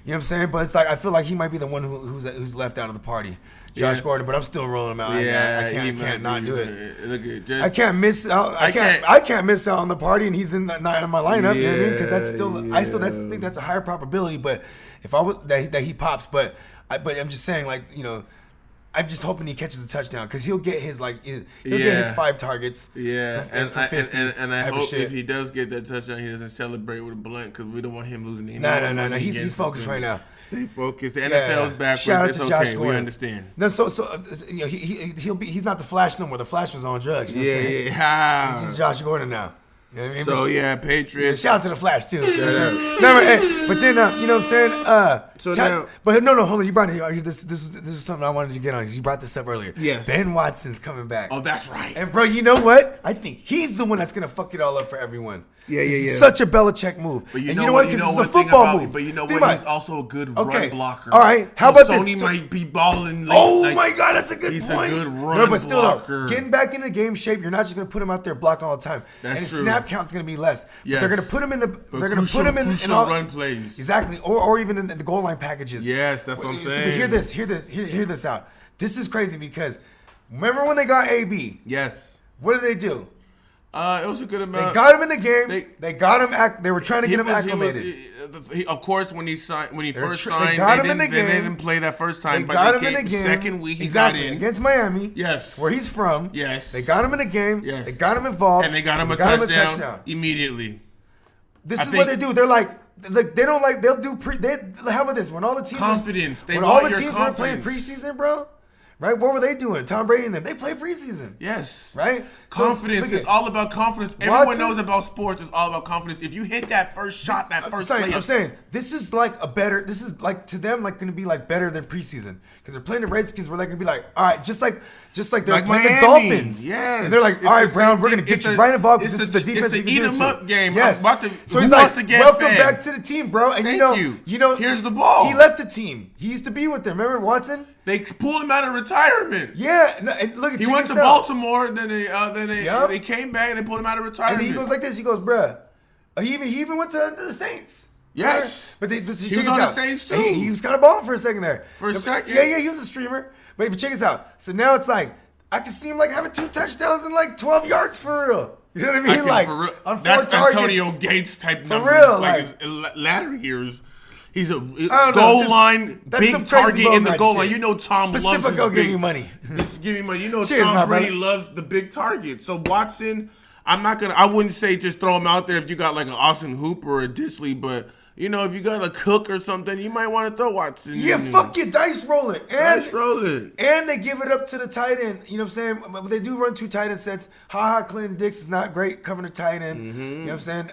You know what I'm saying? But it's like I feel like he might be the one who's left out of the party. Josh Gordon, but I'm still rolling him out. I can't not do it. I can't miss out. I can't miss out on the party, and he's not in my lineup. You know what I mean? Because I still think that's a higher probability. But if I was that he pops, but I'm just saying, like, I'm just hoping he catches a touchdown because he'll get his get his 5 targets. Yeah, for 50 and I hope if he does get that touchdown, he doesn't celebrate with a blunt because we don't want him losing. No. He's focused right now. Stay focused. The NFL's backwards. Shout out it's to okay. Josh Gordon. We understand. No, he's not the Flash no more. The Flash was on drugs. You know what I'm saying? Yeah. He's just Josh Gordon now. You know what I mean? So yeah, Patriots. Shout out to the Flash too. But then you know what I'm saying? But no, hold on. You brought it. This is something I wanted to get on. You brought this up earlier. Yes. Ben Watson's coming back. Oh, that's right. And bro, you know what? I think he's the one that's gonna fuck it all up for everyone. Yeah. Such a Belichick move. But you know what? Because it's a football move. But you know what? He's also a good run blocker. All right. How about this? Sony might be balling. My God, that's a good point. He's a good run but still, blocker. Getting back into game shape, you're not just gonna put him out there blocking all the time. That's and his true. snap count's gonna be less. Yes. They're gonna put him in the. They're gonna crucial, put him in all run plays. Exactly, or even in the goal line packages. Yes, that's what I'm saying. But hear this out. This is crazy because remember when they got AB? Yes. What did they do? It was a good amount. They got him in the game. They got him. They were trying to get him acclimated. Of course, when he first signed, they didn't play that first time. They got him in the game. Second week, he got in against Miami. Yes, where he's from. Yes, they got him in the game. Yes, they got him involved, and they got him a touchdown immediately. This is what they do. They're like they don't like. They'll do how about this? When all the teams confidence. When all the teams were playing preseason, bro. Right? What were they doing? Tom Brady and them. They play preseason. Yes. Right? Confidence. It's all about confidence. Everyone knows about sports. It's all about confidence. If you hit that first shot, I'm saying, this is like to them, like going to be like better than preseason. Because they're playing the Redskins where they're going to be like, all right, just like they're like playing Miami. The Dolphins. Yes. And they're like, all right, Brown, we're going to get you right involved because this is the defense. It's an eat-em-up game. Yes. So he's like, welcome back to the team, bro. And you know, here's the ball. He left the team. He used to be with them. Remember Watson? They pulled him out of retirement. Yeah, and look at he went to Baltimore. Then they came back and they pulled him out of retirement. And he goes like this. He goes, bruh. He even went to the Saints. Yes, but he was on the Saints too. He was kind of balling for a second there. For a second, yeah, he was a streamer. But check this out. So now it's like I can see him like having 2 touchdowns and like 12 yards for real. You know what I mean? Like on 4 that's targets. Antonio Gates type for numbers. Real, like his latter years. He's a goal line, big target in the goal line. You know Tom loves Pacifico give you money. Give you money. You know Tom Brady loves the big target. So Watson, I wouldn't say just throw him out there if you got like an Austin Hooper or a Disley, but you know, if you got a Cook or something, you might want to throw Watson. Yeah, fuck your dice roll it. Dice roll it. And they give it up to the tight end. You know what I'm saying? They do run 2 tight end sets. Clinton Dix is not great covering the tight end. Mm-hmm. You know what I'm saying?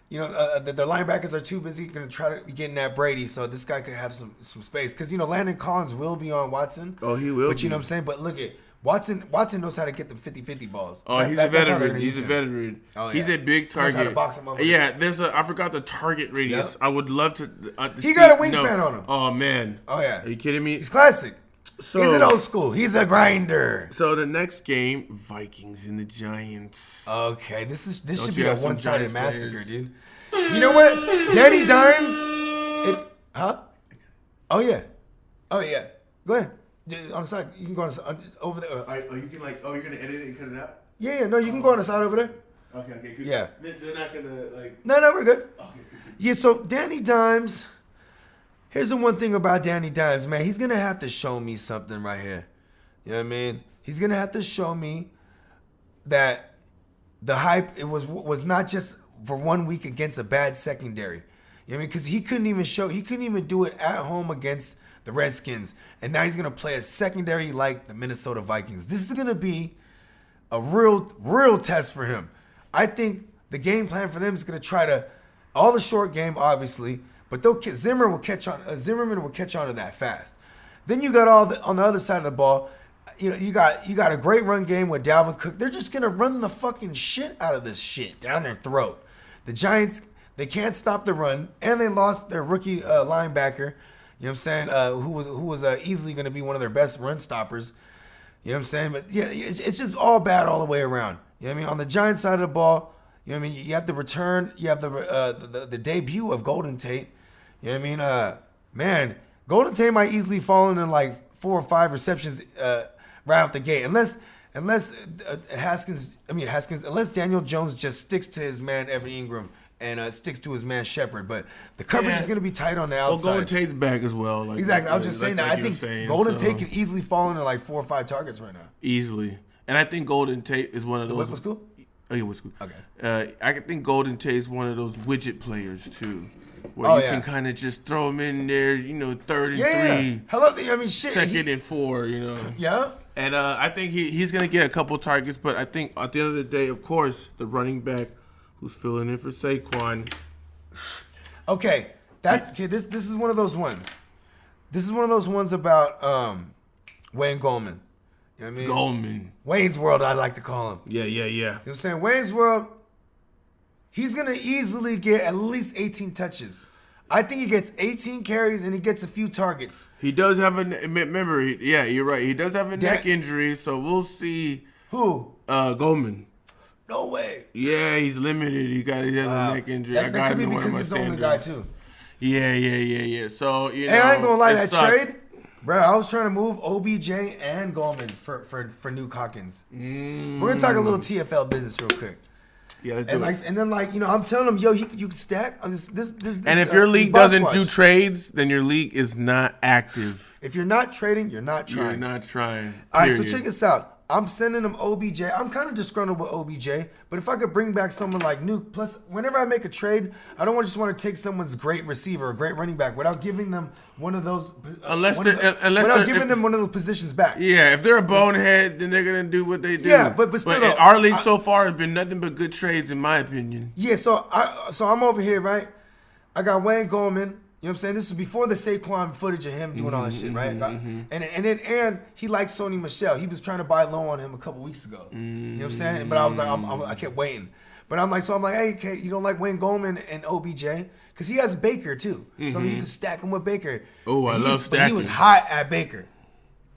Their linebackers are too busy going to try to get in that Brady, so this guy could have some space. Because, Landon Collins will be on Watson. Oh, he will. But you know what I'm saying? But look at Watson knows how to get them 50-50 balls. Oh, he's a veteran. He's a veteran. Oh, yeah. He's a big target. He knows how to box him up. Yeah, I forgot the target radius. Yep. I would love to he got a wingspan on him. Oh, man. Oh, yeah. Are you kidding me? He's classic. So, he's an old school. He's a grinder. So the next game, Vikings and the Giants. Okay, this should be a one-sided massacre, dude. You know what? Danny Dimes. Oh yeah. Go ahead. On the side, you can go on the side, over there. You can you're gonna edit it and cut it out. Yeah. No, you can go on the side over there. Okay. Good. Yeah. They're not gonna like. No, we're good. Okay. Yeah. So Danny Dimes. Here's the one thing about Danny Dimes, man. He's gonna have to show me something right here. You know what I mean? He's gonna have to show me that the hype was not just for 1 week against a bad secondary. You know what I mean? Because he couldn't even do it at home against the Redskins. And now he's going to play a secondary like the Minnesota Vikings. This is going to be a real test for him. I think the game plan for them is going to try to, all the short game, obviously, but Zimmerman will catch on to that fast. Then you got on the other side of the ball, you got a great run game with Dalvin Cook. They're just going to run the fucking shit out of this shit down their throat. The Giants, they can't stop the run, and they lost their rookie linebacker, you know what I'm saying, who was easily going to be one of their best run stoppers. You know what I'm saying? But, yeah, it's just all bad all the way around. You know what I mean? On the Giants side of the ball, you know what I mean? You have the return, you have the debut of Golden Tate. You know what I mean? Man, Golden Tate might easily fall into like 4 or 5 receptions right off the gate. Unless Daniel Jones just sticks to his man Evan Ingram and sticks to his man Shepard, but the coverage is going to be tight on the outside. Well, Golden Tate's back as well. Exactly. I was just saying that. I think Golden Tate can easily fall into like 4 or 5 targets right now. Easily, and I think Golden Tate is one of those. The whip was cool. Oh, yeah, was cool. Okay. I think Golden Tate is one of those widget players too, where you can kind of just throw him in there. 3rd and 3. Hello. I mean, shit. 2nd and 4. Yeah. And I think he's going to get a couple targets, but I think at the end of the day, of course, the running back who's filling in for Saquon. Okay, this is one of those ones. This is one of those ones about Wayne Goldman. You know what I mean? Goldman. Wayne's World, I like to call him. Yeah. You know what I'm saying? Wayne's World, he's going to easily get at least 18 touches. I think he gets 18 carries and he gets a few targets. He does have remember, you're right. He does have a neck injury, so we'll see. Who? Goldman. No way. Yeah, he's limited. He has a neck injury. I got him in one of my he's the only standards. guy, too. Yeah. So, you know. And I ain't gonna lie, that sucks. trade, bro, I was trying to move OBJ and Goldman for Nuke Hawkins. We're gonna talk a little TFL business real quick. Yeah, let's do it. And then, I'm telling him, yo, you can stack. I'm just this. And if your league doesn't do trades, then your league is not active. If you're not trading, you're not trying. You're not trying. All right, so check this out. I'm sending him OBJ. I'm kind of disgruntled with OBJ, but if I could bring back someone like Nuke, plus whenever I make a trade, I don't just want to take someone's great receiver or great running back without giving them one of those. Without giving them one of those positions back. Yeah, if they're a bonehead, then they're gonna do what they do. Yeah, but still, in our league so far has been nothing but good trades, in my opinion. Yeah, so I'm over here, right? I got Wayne Goldman. You know what I'm saying? This was before the Saquon footage of him doing all that shit, right? And he liked Sony Michel. He was trying to buy low on him a couple weeks ago. You know what I'm saying? But I was like, I kept waiting. But I'm like, hey, okay, you don't like Wayne Goldman and OBJ? Because he has Baker too. So you can stack him with Baker. Oh, I love stacking. But he was hot at Baker.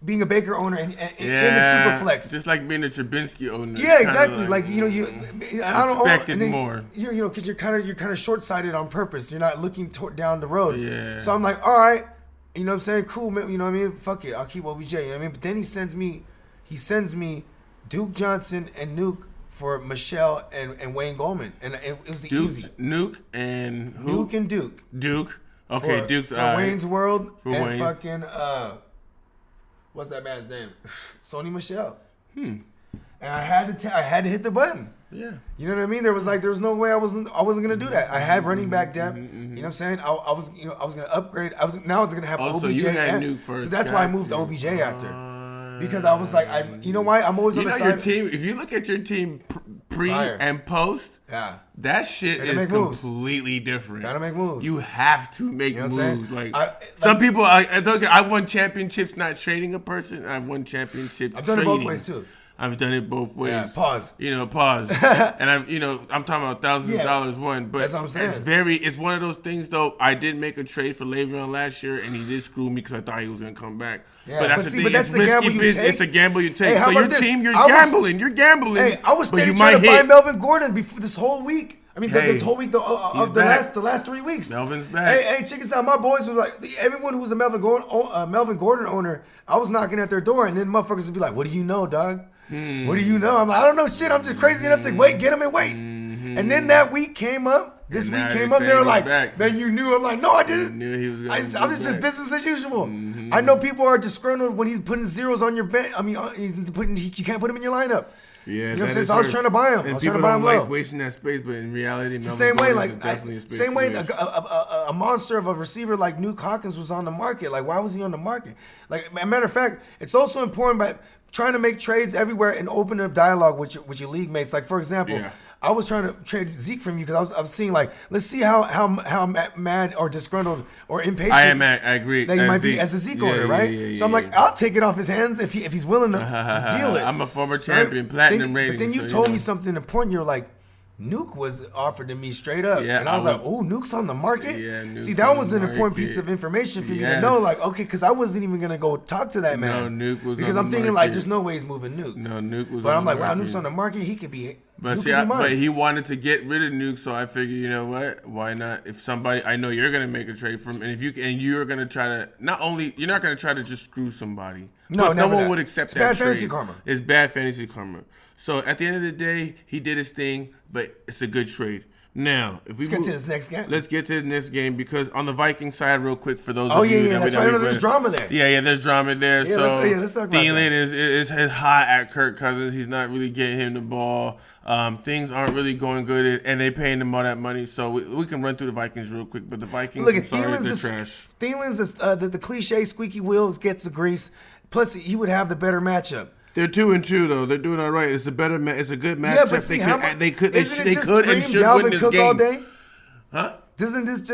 Being a Baker owner in the super flex, just like being a Trubinsky owner. Yeah, exactly. I don't expected more. Because you're kind of short sighted on purpose. You're not looking down the road. Yeah. So I'm like, all right, you know what I'm saying? Cool, man. You know what I mean? Fuck it, I'll keep OBJ. You know what I mean? But then he sends me Duke Johnson and Nuke for Michelle and Wayne Goldman, and it was easy. Nuke and who? Nuke and Duke. Duke. Okay, Duke's for Wayne's World for and Wayne's. fucking what's that man's name? Sony Michel. And I had to hit the button. Yeah. You know what I mean? There was no way I wasn't gonna do that. I had running back depth. You know what I'm saying? I was gonna upgrade. Now it's gonna have OBJ. So you had Nuke first. So that's why I moved to OBJ after. Because I was like, you know why? I'm always on the side. Your team. If you look at your team pre and post, that shit is completely different. Gotta make moves. You have to make moves. Some people, I won championships not trading a person. I've won championships. I've done it both ways too. I've done it both ways. Yeah, pause. Pause. And I'm talking about thousands of dollars won. But that's what I'm saying. It's one of those things though. I did make a trade for Le'Veon last year, and he did screw me because I thought he was gonna come back. Yeah, but that's the thing. But that's the gamble you take. It's a gamble you take. Hey, so your team, you're gambling. You're gambling. Hey, I was steady trying to buy Melvin Gordon before this whole week. I mean, the whole week of the last 3 weeks. Melvin's back. Hey, check this out. My boys was like, everyone who was a Melvin Gordon owner, I was knocking at their door, and then motherfuckers would be like, "What do you know, dog? What do you know?" I'm like, "I don't know shit. I'm just crazy enough to get him and wait." And then that week came up. This week came up. They were like, "Man, you knew." I'm like, "No, I didn't. Knew he was gonna I'm just business as usual." I know people are disgruntled when he's putting zeros on your bench. I mean, you can't put him in your lineup. Yeah, you know what I'm saying? So I was trying to buy him. And I was trying to people buy him don't low. like wasting that space, but in reality, it's the same way. Space A monster of a receiver like Nuke Hawkins was on the market. Like, why was he on the market? Like, as a matter of fact, it's also important by trying to make trades everywhere and open up dialogue with your league mates. Like, for example, I was trying to trade Zeke from you because I was seeing, like, let's see how mad or disgruntled or impatient I agree that you might be as a Zeke owner, right? So I'm like, I'll take it off his hands if he's willing to deal it. I'm a former champion, platinum rating. But then you told me something important. You're like, Nuke was offered to me straight up. And I was like, oh, Nuke's on the market? Yeah, Nuke's See, that was an important piece of information for me to know. Like, okay, because I wasn't even going to go talk to that man. No, Nuke was because I'm thinking, like, there's no way he's moving Nuke. No, Nuke was But I'm like, wow, Nuke's on the market. He could be. But he wanted to get rid of Nuke, so I figured, you know what? Why not? If somebody, I know you're gonna make a trade for him, and you're gonna try to you're not gonna try to just screw somebody. No, no one would accept that. It's bad fantasy karma. It's bad fantasy karma. So at the end of the day, he did his thing, but it's a good trade. Now, if we let's get to this next game. Let's get to the next game because on the Viking side, real quick for those of you that's right. There's drama there. Yeah, there's drama there. Yeah, let's talk about Thielen is hot at Kirk Cousins. He's not really getting him the ball. Things aren't really going good, and they paying him all that money. So we can run through the Vikings real quick. But the Vikings, look at Thielen's trash. Thielen's the cliche squeaky wheels gets the grease. Plus, he would have the better matchup. They're 2-2 though. They're doing all right. It's a better. It's a good matchup. Yeah, but see, they could and should Dalvin win this Cook game. all day? Huh? Doesn't this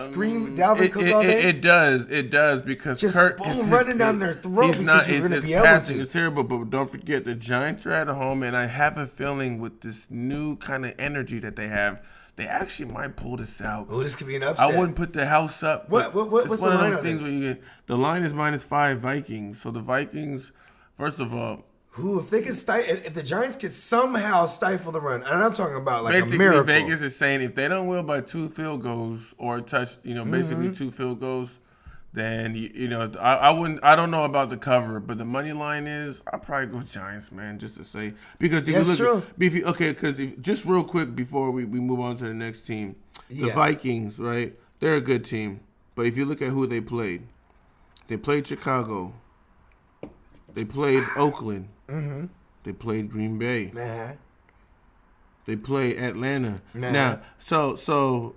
scream Dalvin Cook all day? It does because just Kirk boom, running down their throat because you're going to be able passing to. is terrible, but don't forget the Giants are at home, and I have a feeling with this new kind of energy that they have, they actually might pull this out. Oh, this could be an upset. I wouldn't put the house up. What's it's the one line of those on things this? where you get the line is -5 Vikings. So the Vikings, first of all. If they can if the Giants could somehow stifle the run, and I'm talking about like basically, a miracle. Vegas is saying if they don't win by 2 field goals or basically 2 field goals, then I don't know about the cover, but the money line is I'll probably go Giants, man, just to say because if you look because just real quick before we move on to the next team, the Vikings, right? They're a good team, but if you look at who they played Chicago, they played Oakland. Mm-hmm. They played Green Bay. Uh-huh. They play Atlanta. Now, so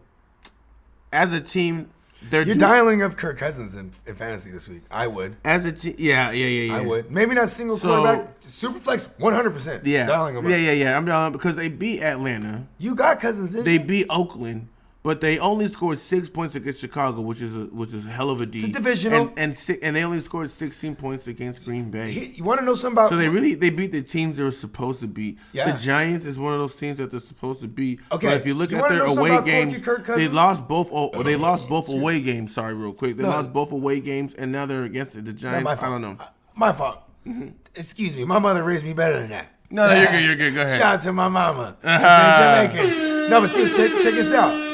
as a team, you're dialing up Kirk Cousins in fantasy this week. I would. As a team, yeah. I would. Maybe not single quarterback. Superflex, 100%. Yeah. Dialing them up. Yeah. I'm dialing because they beat Atlanta. You got Cousins, didn't you? They beat Oakland. But they only scored 6 points against Chicago, which is a hell of a D. It's a divisional, and they only scored 16 points against Green Bay. You want to know something about? So they beat the teams they were supposed to beat. Yeah. The Giants is one of those teams that they're supposed to beat. Okay. But if you look at their away games, they lost both. They lost both away games. Sorry, real quick, they lost both away games, and now they're against the Giants. I don't know. My fault. Mm-hmm. Excuse me. My mother raised me better than that. No, you're good. Go ahead. Shout out to my mama. Jamaicans. No, but see, check this out.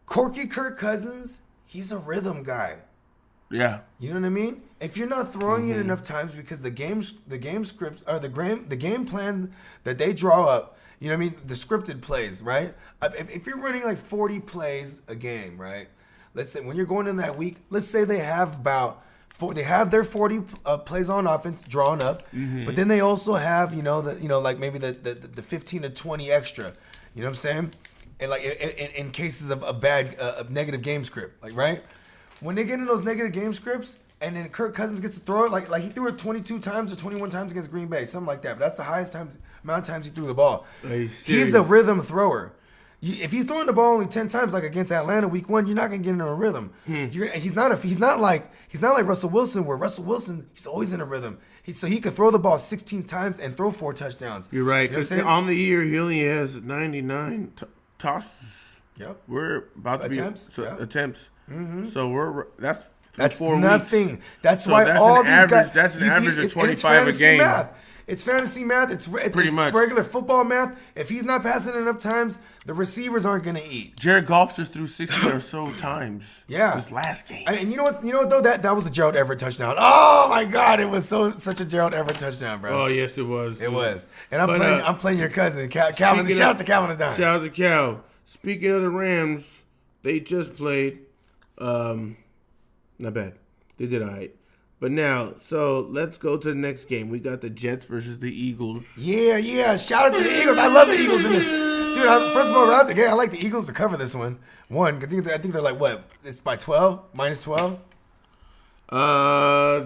Corky Kirk Cousins, he's a rhythm guy. Yeah. You know what I mean? If you're not throwing it enough times because the game scripts or the game plan that they draw up, you know what I mean? The scripted plays, right? If you're running like 40 plays a game, right? Let's say when you're going in that week, let's say they have their 40 plays on offense drawn up, but then they also have like maybe the 15 to 20 extra. You know what I'm saying? And like in cases of a bad negative game script, like right when they get in those negative game scripts, and then Kirk Cousins gets to throw it, like he threw it 22 times or 21 times against Green Bay, something like that. But that's the highest amount of times he threw the ball. He's a rhythm thrower. If he's throwing the ball only 10 times, like against Atlanta week 1, you're not gonna get into a rhythm. He's not like Russell Wilson, where Russell Wilson he's always in a rhythm. So he could throw the ball 16 times and throw 4 touchdowns. You're right. Because on the year he only has 99 tosses. Yep. We're about to attempts. Attempts. Mm-hmm. So that's 4 nothing. weeks. That's why all these guys. That's an average of 25 a game. It's fantasy math. It's pretty much regular football math. If he's not passing enough times, the receivers aren't going to eat. Jared Goff just threw 60 or so times. Yeah, this last game. And you know what? Though that was a Gerald Everett touchdown. Oh my God, it was such a Gerald Everett touchdown, bro. Oh yes, it was. It was. And I'm playing your cousin, Calvin. Shout out to Calvin and Don. Shout out to Cal. Speaking of the Rams, they just played. Not bad. They did all right. But now, so let's go to the next game. We got the Jets versus the Eagles. Yeah. Shout out to the Eagles. I love the Eagles in this. Dude, first of all, right out the gate, I like the Eagles to cover this one. I think they're like, what? It's by 12? Minus 12?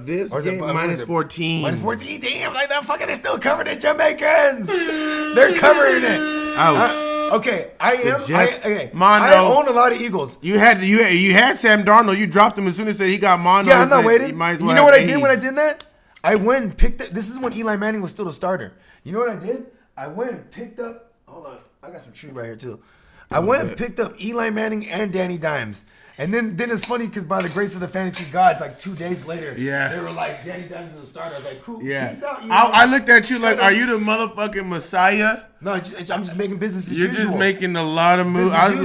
This game minus 14. Minus 14? Damn, like that fucking, they're still covering it, Jamaicans. They're covering it. Ouch. Okay, I own a lot of Eagles. You had Sam Darnold. You dropped him as soon as he got Mondo. Yeah, I'm not waiting. You know what I did when I did that? I went and picked up. This is when Eli Manning was still the starter. You know what I did? I went and picked up. Hold on, I got some tree right here too. I went and picked up Eli Manning and Danny Dimes. And then it's funny because by the grace of the fantasy gods, like 2 days later, they were like, Danny Dimes is a starter. I was like, cool. Yeah. Peace out. I looked at you like, are you the motherfucking Messiah? No, I'm just making business as usual. You're just making a lot of moves. I was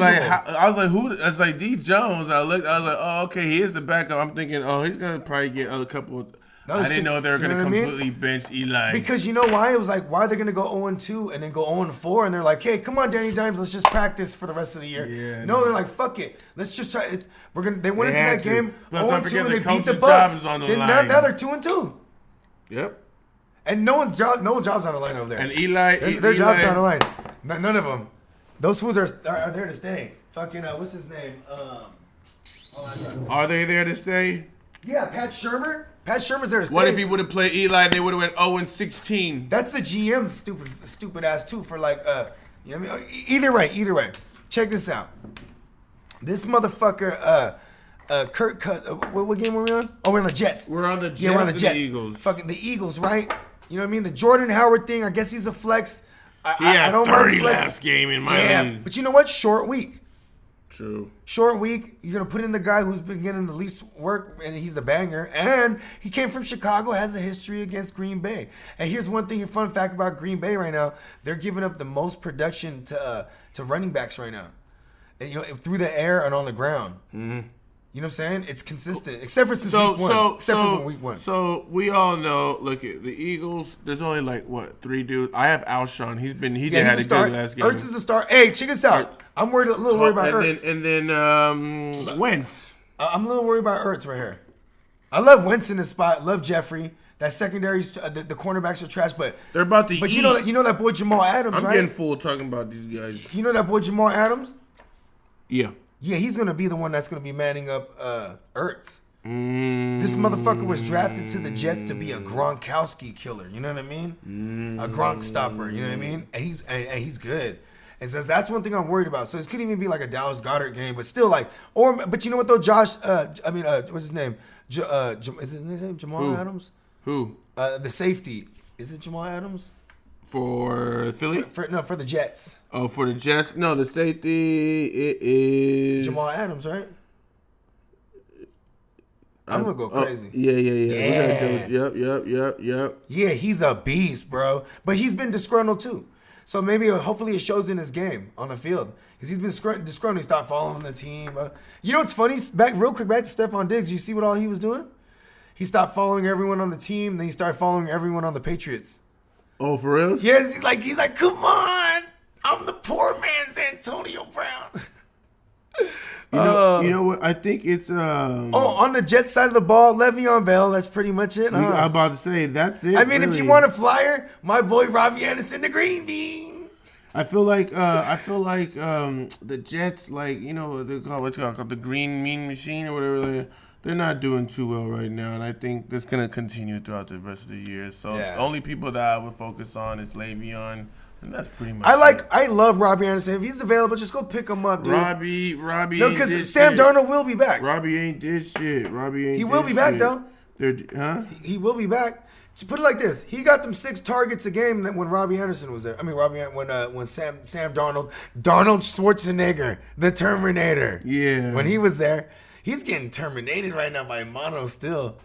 like, who? I was like, D Jones. I was like, oh, okay, he is the backup. I'm thinking, oh, he's gonna probably get a couple of. No, I didn't know they were going to completely bench Eli. Because you know why? It was like, why are they going to go 0-2 and then go 0-4? And they're like, hey, come on, Danny Dimes, let's just practice for the rest of the year. Yeah, no, they're like, fuck it. Let's just try. They went into that game 0-2 and they beat the Bucks. Now they're 2-2. Yep. And no one's job's on the line over there. And Eli. Their job's not on the line. None of them. Those fools are there to stay. Fucking, what's his name? Are they there to stay? Yeah, Pat Shurmur. Pat Shermer's there to stay. What if he would have played Eli and they would have went 0-16? That's the GM stupid ass too for like you know what I mean? Either way. Check this out. This motherfucker Kurt what game were we on? Oh, we're on the Jets. We're on the Jets. Yeah, we're on the Jets. The Eagles. Fucking the Eagles, right? You know what I mean? The Jordan Howard thing, I guess he's a flex. He had I don't 30 mind flex. last game in my league. But you know what? Short week. True. Short week. You're going to put in the guy who's been getting the least work, and he's the banger. And he came from Chicago, has a history against Green Bay. And here's one thing, a fun fact about Green Bay right now. They're giving up the most production to running backs right now. And, you know, through the air and on the ground. Mm-hmm. You know what I'm saying? It's consistent, except for week one. So we all know. Look at the Eagles. There's only like what 3 dudes. I have Alshon. He had a good last game. Ertz is a star. Hey, check this out. I'm a little worried about Ertz. And then Wentz. I'm a little worried about Ertz right here. I love Wentz in this spot. Love Jeffrey. That secondary's the cornerbacks are trash, but they're about to. But you know that boy Jamal Adams, right? I'm getting full talking about these guys. You know that boy Jamal Adams? Yeah. Yeah, he's going to be the one that's going to be manning up Ertz. This motherfucker was drafted to the Jets to be a Gronkowski killer. You know what I mean? A Gronk stopper. You know what I mean? And he's good. And says that's one thing I'm worried about. So this could even be like a Dallas Goedert game, but still like, but you know what though, Josh? What's his name? Is his name Jamal Adams? Who? The safety. Is it Jamal Adams? For Philly? For the Jets. Oh, for the Jets? No, the safety, it is... Jamal Adams, right? I'm going to go crazy. Yep. Yeah, he's a beast, bro. But he's been disgruntled, too. So maybe, hopefully, it shows in his game on the field. Because he's been disgruntled. He stopped following the team. You know what's funny? Real quick, back to Stephon Diggs. You see what all he was doing? He stopped following everyone on the team. Then he started following everyone on the Patriots. Oh, for real? Yes, he's like, come on. I'm the poor man's Antonio Brown. You know what? I think it's on the Jets side of the ball, Le'Veon Bell. That's pretty much it. I'm about to say that's it. I mean, really. If you want a flyer, my boy Robbie Anderson, the green bean. I feel like the Jets, like, you know, they call what's called the green mean machine or whatever. They're not doing too well right now, and I think that's gonna continue throughout the rest of the year. So the only people that I would focus on is Le'Veon. And that's pretty much I love Robbie Anderson. If he's available, just go pick him up, dude. Robbie. No, because Sam Darnold will be back. Robbie ain't did shit. He will be back though. He will be back. To put it like this, he got them 6 targets a game when Robbie Anderson was there. I mean, when Sam Darnold Schwarzenegger, the Terminator. Yeah. When he was there, he's getting terminated right now by Mono still.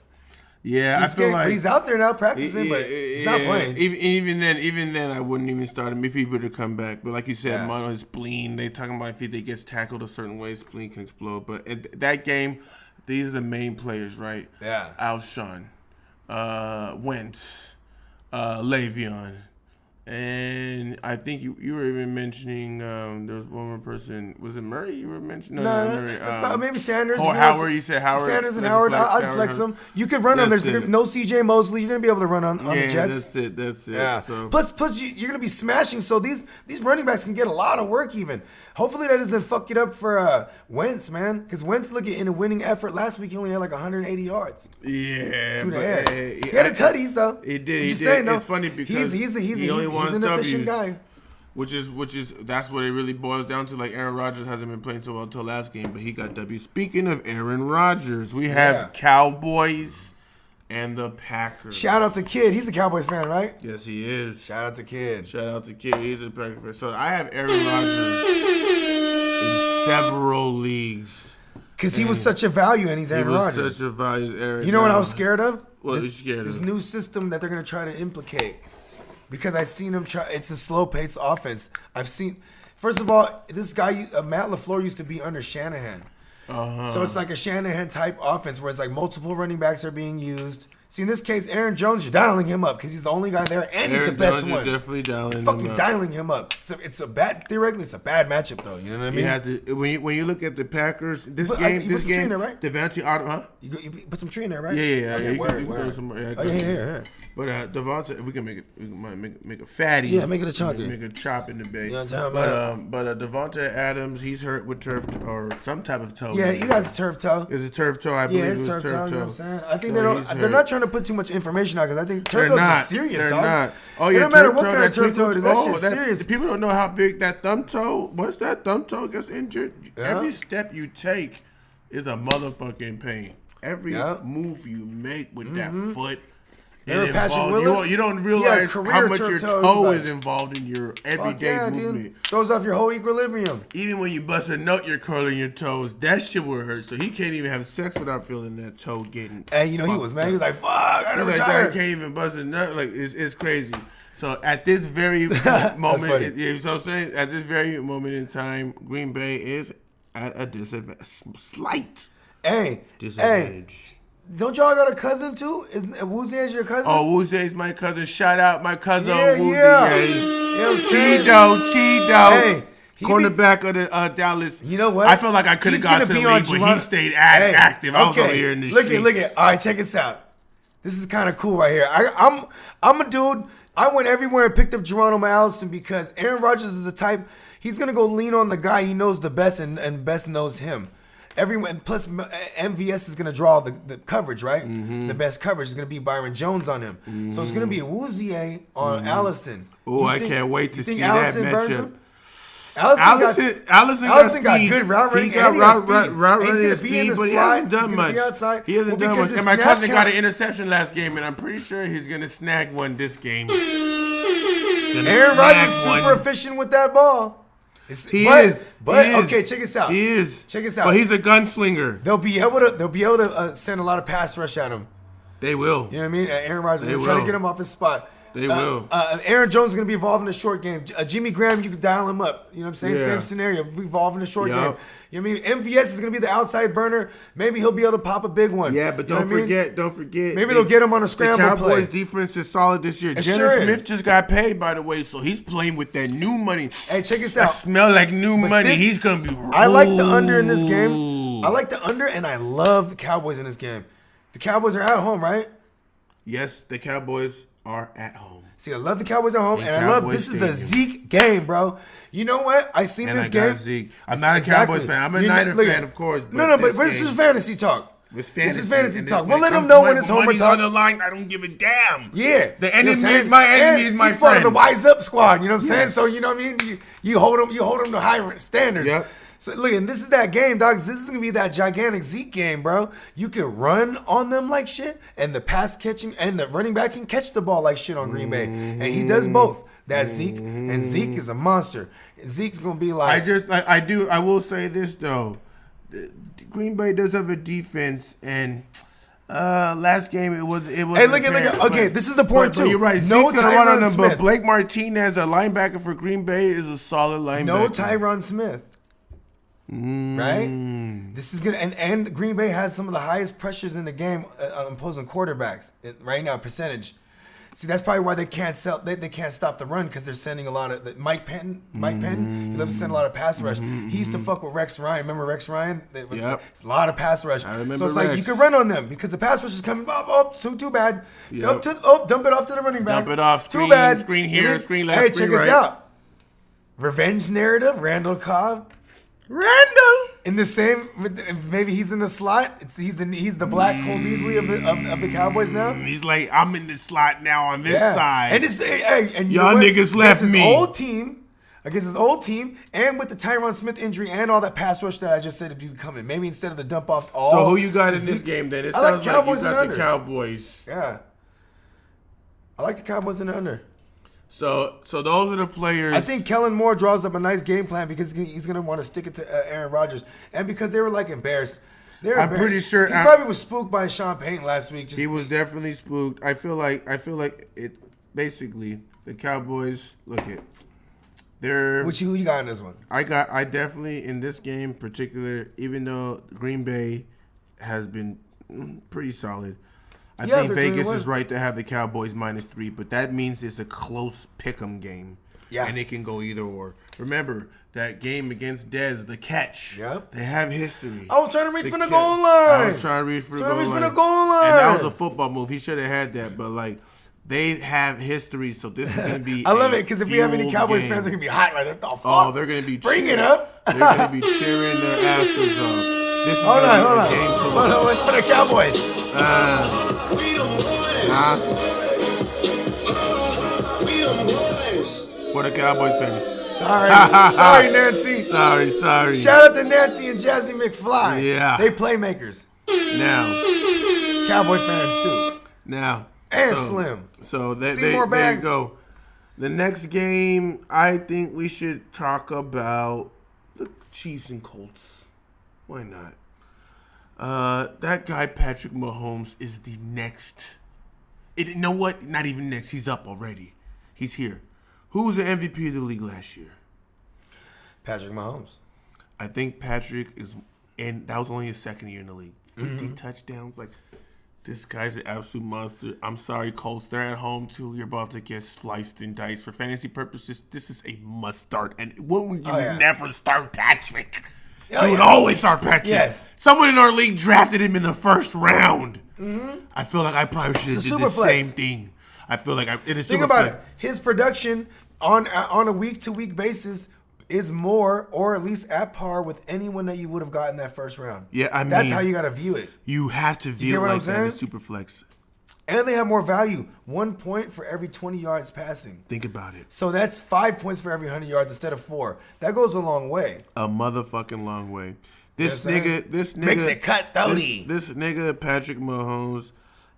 Yeah, I feel like he's out there now practicing, but he's not playing. Even then, I wouldn't even start him if he were to come back. But like you said, Mono, his spleen. They talking about if he gets tackled a certain way, his spleen can explode. But at that game, these are the main players, right? Yeah. Alshon, Wentz, Le'Veon, and I think you were even mentioning there was one more person. Was it Murray? You were mentioning no, maybe Sanders. Or Howard. You said Howard. Sanders and Howard. I'd flex them. You could run on. There's no CJ Mosley. You're gonna be able to run on the Jets. That's it. Yeah. So. Plus you're gonna be smashing. So these running backs can get a lot of work even. Hopefully that doesn't fuck it up for Wentz, man. Because Wentz, look, in a winning effort last week, he only had like 180 yards. Yeah, through the air. He had a tutties though. He did. He did. Saying, it's funny because he's an efficient guy. Which is that's what it really boils down to. Like Aaron Rodgers hasn't been playing so well until last game, but he got W. Speaking of Aaron Rodgers, we have Cowboys and the Packers. Shout out to Kid. He's a Cowboys fan, right? Yes, he is. Shout out to Kid. He's a Packers fan. So I have Aaron Rodgers in several leagues. Because he was such a value, and he's Aaron Rodgers. He was such a value as Aaron. You know what I was scared of? What are you scared of? This new system that they're going to try to implicate. Because I've seen him try. It's a slow-paced offense. First of all, this guy, Matt LaFleur, used to be under Shanahan. So it's like a Shanahan-type offense where it's like multiple running backs are being used. See, in this case, Aaron Jones, you're dialing him up because he's the only guy there, and he's the best Jones, one. You're definitely dialing fucking him up. dialing him up. Theoretically, it's a bad matchup, though. You know what I mean? You have to when you look at the Packers, you put some tree in there, right? Devontae Adams, huh? You put some tree in there, right? Yeah. Okay, You can word. throw some. Yeah. But Devontae, we can make a fatty. Yeah, make it a chop. Make a chop in the bay. You know what I'm talking But Devontae Adams, he's hurt with turf or some type of toe. Yeah, he has a turf toe. It's a turf toe, I believe. Yeah, it was it's turf toe. You know what I'm saying? I think So they're not trying to put too much information out because I think turf toes is serious, They're dog. not. Oh It yeah, don't matter what turf kind of turf toe it is. That shit's that- serious. People don't know how big that thumb toe. Once that thumb toe gets injured, Yeah. every step you take is a motherfucking pain. Every Yeah. move you make with that foot. Remember Patrick involves- Willis? You don't He realize had career how much turf your toe. toe He's is involved in your Fuck everyday yeah, movement. dude. Throws off your whole equilibrium. Even when you bust a nut, you're curling your toes. That shit will hurt. So he can't even have sex without feeling that toe getting. And you know he was mad. He was like, "Fuck, I He's never like, I retired." can't even bust a nut. Like it's crazy. So at this very moment, funny. so I'm saying at this very moment in time, Green Bay is at a disadvantage, slight Hey, disadvantage. don't y'all got a cousin too? Is Wuzian's your cousin? Oh, Wuze's my cousin. Shout out my cousin Yeah, Wuze. yeah. You know what I'm saying? Cheeto. Hey, he cornerback of the Dallas. You know what? I feel like I could have He's got gonna to the be on league, but he Juwan- stayed Hey, active. I was over here in the streets. Look at. All right, check this out. This is kind of cool right here. I'm a dude. I went everywhere and picked up Geronimo Allison because Aaron Rodgers is the type. He's gonna go lean on the guy he knows the best and best knows him. Everyone plus MVS is gonna draw the coverage, right? The best coverage is gonna be Byron Jones on him. So it's gonna be Wuzier on Allison. Oh, I can't wait to see that Allison burns matchup. him? Allison got good route running. He got and he has route speed. running He's and gonna be in speed, the but he slot. hasn't done He's gonna much. be outside. He hasn't done because much. his And my snap cousin got count- an interception last game, and I'm pretty sure he's gonna snag one this game. Aaron Rodgers is super efficient with that ball. He is. Okay, check this out. He is. Check this out. But he's a gunslinger. They'll be able to send a lot of pass rush at him. They will. You know what I mean? Aaron Rodgers They will try to will. get him off his spot. They will. Aaron Jones is going to be involved in the short game. Jimmy Graham, you can dial him up. You know what I'm saying? Yeah. Same scenario. Be involved in the short Yup. game. You know what I mean? MVS is going to be the outside burner. Maybe he'll be able to pop a big one. Yeah, but You know don't what I mean? forget. Maybe they'll get him on a scramble The Cowboys' play. defense is solid this year. It Dennis sure is. Smith just got paid, by the way, so he's playing with that new money. Hey, check this That out. smell like new money. this- He's gonna be. I like the under in this game. I like the under, and I love the Cowboys in this game. The Cowboys are at home, right? Yes, the Cowboys are at home. See, I love the Cowboys at home, In and I love Cowboys this is a Stadium. Zeke game, bro. You know what? I seen And this I game. got Zeke. I'm not a Cowboys fan. I'm a Niner fan, of course. But this this is game- fantasy talk. It's This is fantasy and talk. when We'll it let comes them know to when it's homer money's talk. on the line. I don't give a damn. Yeah, The You know enemy what I'm saying? my enemy And is my he's part of the friend. Wise Up squad. You know what I'm saying? Yes. So you know what I mean. You hold them to high standards. Yep. So look, and this is that game, dogs. This is gonna be that gigantic Zeke game, bro. You can run on them like shit, and the pass catching and the running back can catch the ball like shit on Green Bay, and he does both. That Zeke and Zeke is a monster. Zeke's gonna be like. I will say this though, Green Bay does have a defense, and last game it was. Hey, look at. Okay, this is the point but too. You're right. No Zeke's gonna run on Tyron them, Smith. but Blake Martinez, a linebacker for Green Bay, is a solid linebacker. No Tyron Smith. Right? This is gonna and Green Bay has some of the highest pressures in the game on opposing quarterbacks right now, percentage. See, that's probably why they can't they can't stop the run because they're sending a lot of Mike Penn, he loves to send a lot of pass rush. He used to fuck with Rex Ryan. Remember Rex Ryan? Yep. It's a lot of pass rush. I remember so it's like Rex. you can run on them because the pass rush is coming. Too bad. Yep. Dump it off to the running back. Dump it off. Too Screen, bad. screen here, You know, screen left, Hey, screen check this right. out. Revenge narrative. Randall Cobb. Randall. In the same, maybe he's in the slot. He's the black Cole Beasley of the Cowboys now. He's like, I'm in the slot now on this side. And it's and you Y'all know what? niggas left Against me. Against his old team, and with the Tyron Smith injury and all that pass rush that I just said would be coming. Maybe instead of the dump offs, all. So who you got in this game then? It I like sounds like Cowboys you and got under. the Cowboys. Yeah, I like the Cowboys in the under. So those are the players. I think Kellen Moore draws up a nice game plan because he's going to want to stick it to Aaron Rodgers, and because they were like embarrassed. I'm pretty sure he probably was spooked by Sean Payton last week. he was definitely spooked. I feel like it. Basically, the Cowboys. Look at. They're. Who you got in this one? I definitely in this game in particular, even though Green Bay has been pretty solid, I think Vegas is right to have the Cowboys -3, but that means it's a close pick'em game. Yeah. And it can go either or. Remember, that game against Dez, the catch. Yep. They have history. I was trying to reach for the goal line. I was trying to reach for the goal line. And that was a football move. He should have had that, but like, they have history, so this is going to be I love it, because if we have any Cowboys fans, they're going to be hot right there. Oh, they're going to be Bring it up. They're going to be cheering their asses up. This is hold on. Hold on, for the Cowboys. For the Cowboys fan. Sorry, Nancy. Sorry. Shout out to Nancy and Jazzy McFly. Yeah. They playmakers. Now. Cowboy fans, too. Now. And Slim. So there you go. The next game, I think we should talk about the Chiefs and Colts. Why not? That guy, Patrick Mahomes, is the next. You know what? Not even next. He's up already. He's here. Who was the MVP of the league last year? Patrick Mahomes. I think Patrick is, and that was only his second year in the league. 50 touchdowns. Like, this guy's an absolute monster. I'm sorry, Colts. They're at home, too. You're about to get sliced and diced. For fantasy purposes, this is a must start. And when would you never start Patrick? You would always start Patrick. Yes. Someone in our league drafted him in the first round. I feel like I probably should have did the same thing. I feel like it is. Think about it. His production on a week-to-week basis is more, or at least at par with anyone that you would have gotten that first round. Yeah, I mean, that's how you got to view it. You have to view it like that in Superflex. And they have more value. 1 point for every 20 yards passing. Think about it. So that's 5 points for every 100 yards instead of 4. That goes a long way. A motherfucking long way. This nigga makes it cut 30. This nigga Patrick Mahomes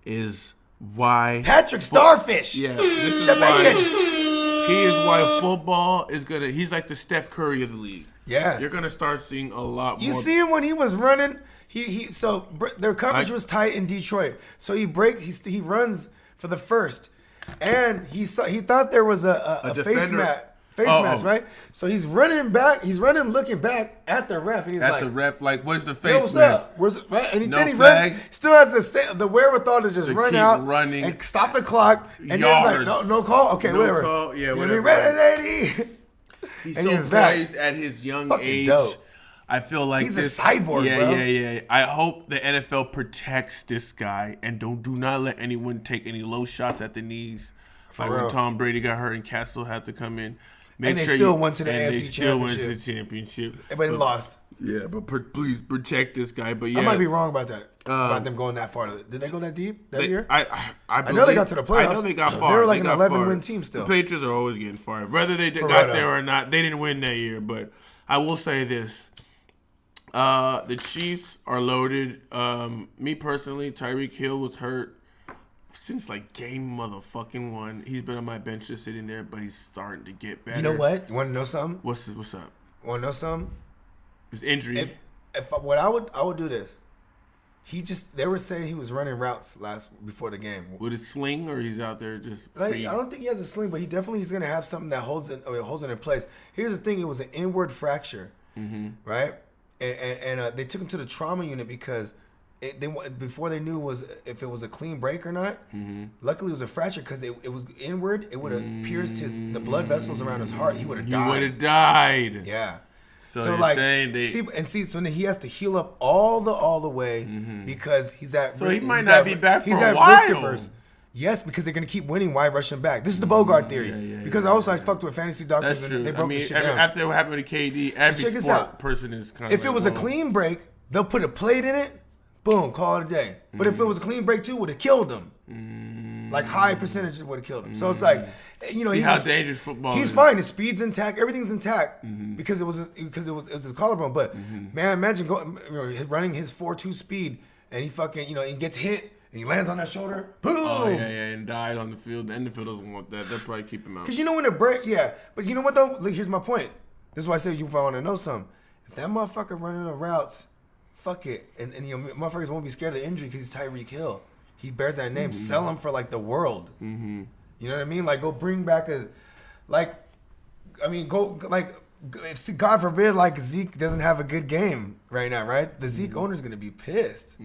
is why Patrick Starfish. Yeah, this is Jamaicans. He is why football is gonna. He's like the Steph Curry of the league. Yeah, you're gonna start seeing a lot more. You see him when he was running. So their coverage was tight in Detroit. So he runs for the first, and he thought there was a face mask, right? So he's running back. He's running, looking back at the ref, and he's at like, the ref, like, where's the face mask? Right? And then he still has the wherewithal to just run out running and stop the clock. And then he's like, no call. Okay, whatever. Call. Yeah, whatever. He's so poised at his young age. Dope. I feel like he's a cyborg, bro. Yeah. I hope the NFL protects this guy and do not let anyone take any low shots at the knees. Like when Tom Brady got hurt and Castle had to come in. They still went to the AFC Championship. But they lost. Yeah, but please protect this guy. But yeah, I might be wrong about that. About them going that far. Did they go that deep that year? I know they got to the playoffs. I know they got far. They were like an 11-win team still. The Patriots are always getting far. Whether they got there or not, they didn't win that year. But I will say this. The Chiefs are loaded. Me personally, Tyreek Hill was hurt since like game motherfucking 1. He's been on my bench just sitting there, but he's starting to get better. You know what? You want to know something? What's up? Want to know something? His injury. If what I would do this. They were saying he was running routes before the game with his sling, or he's out there just. I don't think he has a sling, but he definitely is gonna have something that holds it in place. Here's the thing: it was an inward fracture, right? And they took him to the trauma unit because before they knew if it was a clean break or not. Luckily, it was a fracture because it was inward. It would have pierced the blood vessels around his heart. He would have died. He would have died. Yeah. So like, saying so he has to heal up all the way because he's at. So he might not be back for a while. Risk averse. Yes, because they're gonna keep winning. Why rush him back? This is the Bogard theory. Because I fucked with fantasy doctors. That's true. And they broke the shit down. After what happened to KD, every sport person is kind of. If it was a clean break, they'll put a plate in it. Boom, call it a day. But if it was a clean break too, would have killed him. Like high percentage would have killed him. So it's like, he's how dangerous football is. He's fine. His speed's intact. Everything's intact because it was his collarbone. But man, imagine running his 4.2 speed and he fucking he gets hit and he lands on that shoulder. Boom. Oh yeah, and dies on the field. The NFL doesn't want that. They'll probably keep him out. Because when it break, but you know what though? Look, here's my point. This is why I said you want to know something. If that motherfucker running the routes. Fuck it. And motherfuckers won't be scared of the injury because he's Tyreek Hill. He bears that name. Sell him for, like, the world. You know what I mean? Like, go bring back if, God forbid, like, Zeke doesn't have a good game right now, right? The Zeke owner's going to be pissed.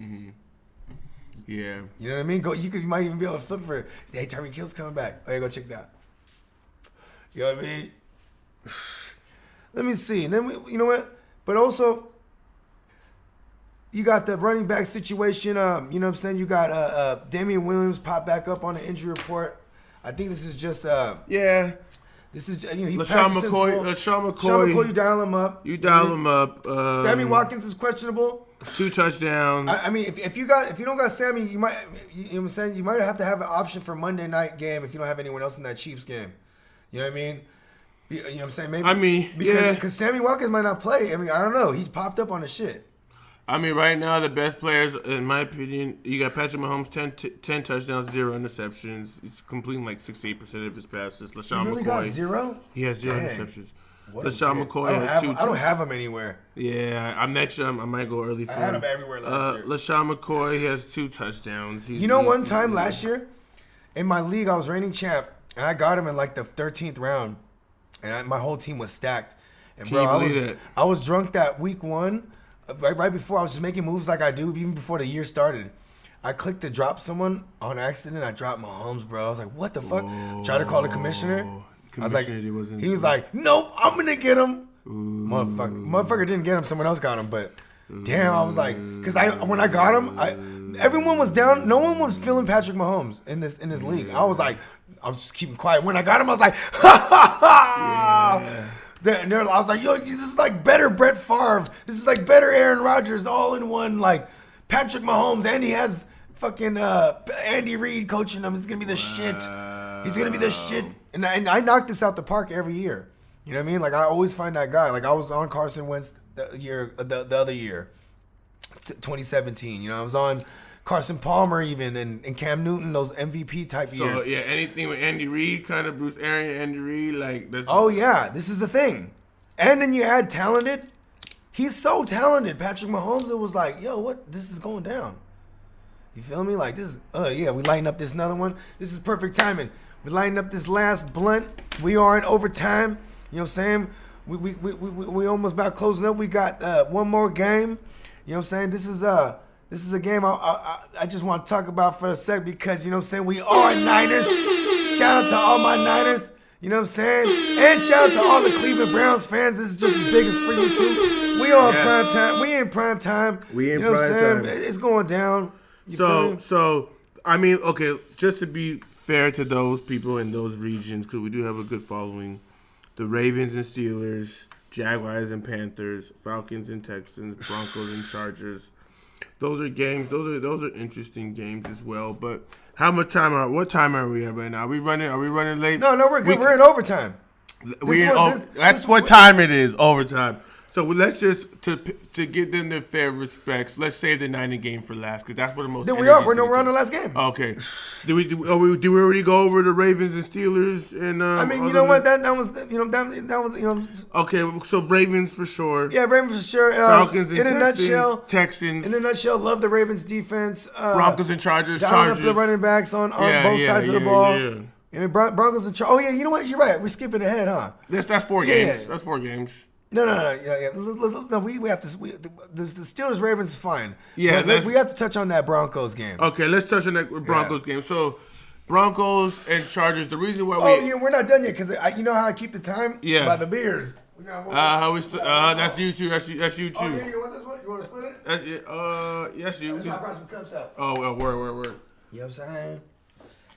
Yeah. You know what I mean? You might even be able to flip for, hey, Tyreek Hill's coming back. Oh, yeah, go check that. You know what I mean? Let me see. And then, you know what? But also, you got the running back situation. You know what I'm saying? You got Damian Williams pop back up on the injury report. I think this is just Yeah. This is, you know, he LaShawn practicing McCoy. full. LaShawn LaShawn McCoy. You dial him up. You dial him up. Sammy Watkins is questionable. 2 touchdowns. I mean, if you don't got Sammy, you might, you know what I'm saying? You might have to have an option for Monday night game if you don't have anyone else in that Chiefs game. You know what I mean? You know what I'm saying? Maybe. Because Sammy Watkins might not play. I mean, I don't know. He's popped up on the shit. I mean, right now, the best players, in my opinion, you got Patrick Mahomes, 10 touchdowns, 0 interceptions. He's completing like 68% of his passes. LaShawn He really McCoy. got 0? He has 0 Dang. interceptions. What a LaShawn dick. McCoy has 2 I don't have him anywhere. Yeah, next year I might go early for I had him everywhere last year. LaShawn McCoy, he has 2 touchdowns. One time last year, in my league, I was reigning champ, and I got him in like the 13th round, and my whole team was stacked. And Can you believe it? I was drunk that week 1. Right before I was just making moves like I do, even before the year started. I clicked to drop someone on accident. I dropped Mahomes, bro. I was like, what the fuck? Tried to call the commissioner. I was like, he was like, nope, I'm going to get him. Motherfucker didn't get him. Someone else got him. But damn, I was like, because when I got him, everyone was down. No one was feeling Patrick Mahomes in this league. I was like, I was just keeping quiet. When I got him, I was like, ha ha ha. Yeah. I was like, yo, this is like better Brett Favre. This is like better Aaron Rodgers all in one. Like Patrick Mahomes, and he has fucking Andy Reid coaching him. It's going to be the shit. He's going to be the shit. And I knock this out the park every year. You know what I mean? Like I always find that guy. Like I was on Carson Wentz the other year, 2017. You know, I was on Carson Palmer even and Cam Newton, those MVP type years. So yeah, anything with Andy Reid, kind of Bruce Arians, Andy Reid, like that's. Oh yeah, this is the thing. And then you add talented. He's so talented, Patrick Mahomes. It was like, yo, what? This is going down. You feel me? Like this. Yeah, we lighten up this another one. This is perfect timing. We lighten up this last blunt. We are in overtime. You know what I'm saying? We almost about closing up. We got one more game. You know what I'm saying? This is a game I just want to talk about for a sec because, you know what I'm saying, we are Niners. Shout out to all my Niners. You know what I'm saying? And shout out to all the Cleveland Browns fans. This is just as big as for you too. We are in prime time. We in prime time. You know what I'm saying? It's going down. So I mean, okay, just to be fair to those people in those regions, because we do have a good following, the Ravens and Steelers, Jaguars and Panthers, Falcons and Texans, Broncos and Chargers. Those are games. Those are interesting games as well. But what time are we at right now? Are we running late? No, we're good. We're in overtime. That's what time it is. Overtime. So let's just to give them their fair respects. Let's save the Niner game for last because that's what the most. Then we are. We're on the last game. Okay. Do we already go over the Ravens and Steelers and? I mean, you know what? That was Okay, so Ravens for sure. Yeah, Ravens for sure. Falcons and in a nutshell. Texans. In a nutshell, love the Ravens defense. Broncos and Chargers. Up the running backs on both sides of the ball. Yeah. I mean, Broncos and Chargers. Oh yeah, you know what? You're right. We're skipping ahead, huh? That's 4 games. Yeah. That's 4 games. No. Yeah. No, we have to. The Steelers Ravens is fine. Yeah, we have to touch on that Broncos game. Okay, let's touch on that Broncos game. So, Broncos and Chargers. The reason why we're not done yet because you know how I keep the time. Yeah. By the beers. That's you too. That's you too. Oh yeah, you want this one? You want to split it? Yes, you. I brought some cups out. Oh, word. You know what I'm saying?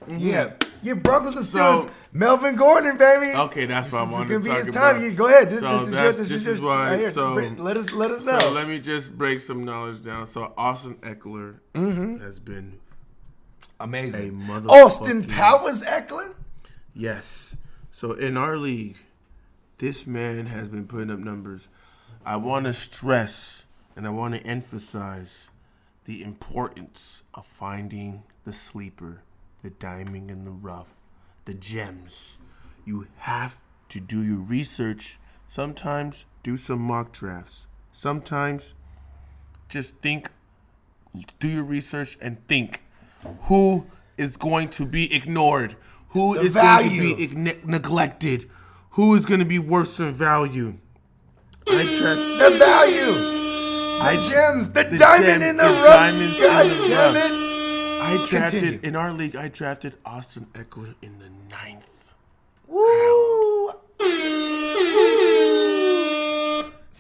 Mm-hmm. Yeah, Broncos and Steelers. Melvin Gordon, baby. Okay, that's what I wanted to talk about. This is going to be his time. Go ahead. This is why. Right so let us know. So let me just break some knowledge down. So Austin Eckler has been amazing. Austin Powers Eckler. Yes. So in our league, this man has been putting up numbers. I want to stress and I want to emphasize the importance of finding the sleeper, the diamond in the rough, the gems. You have to do your research. Sometimes do some mock drafts. Sometimes just do your research and think who is going to be ignored, who is going to be neglected, who is going to be worse in value. The value. The gems. The diamond in the rough. God damn it. Continue. in our league. I drafted Austin Eckler in the 9th. Woo!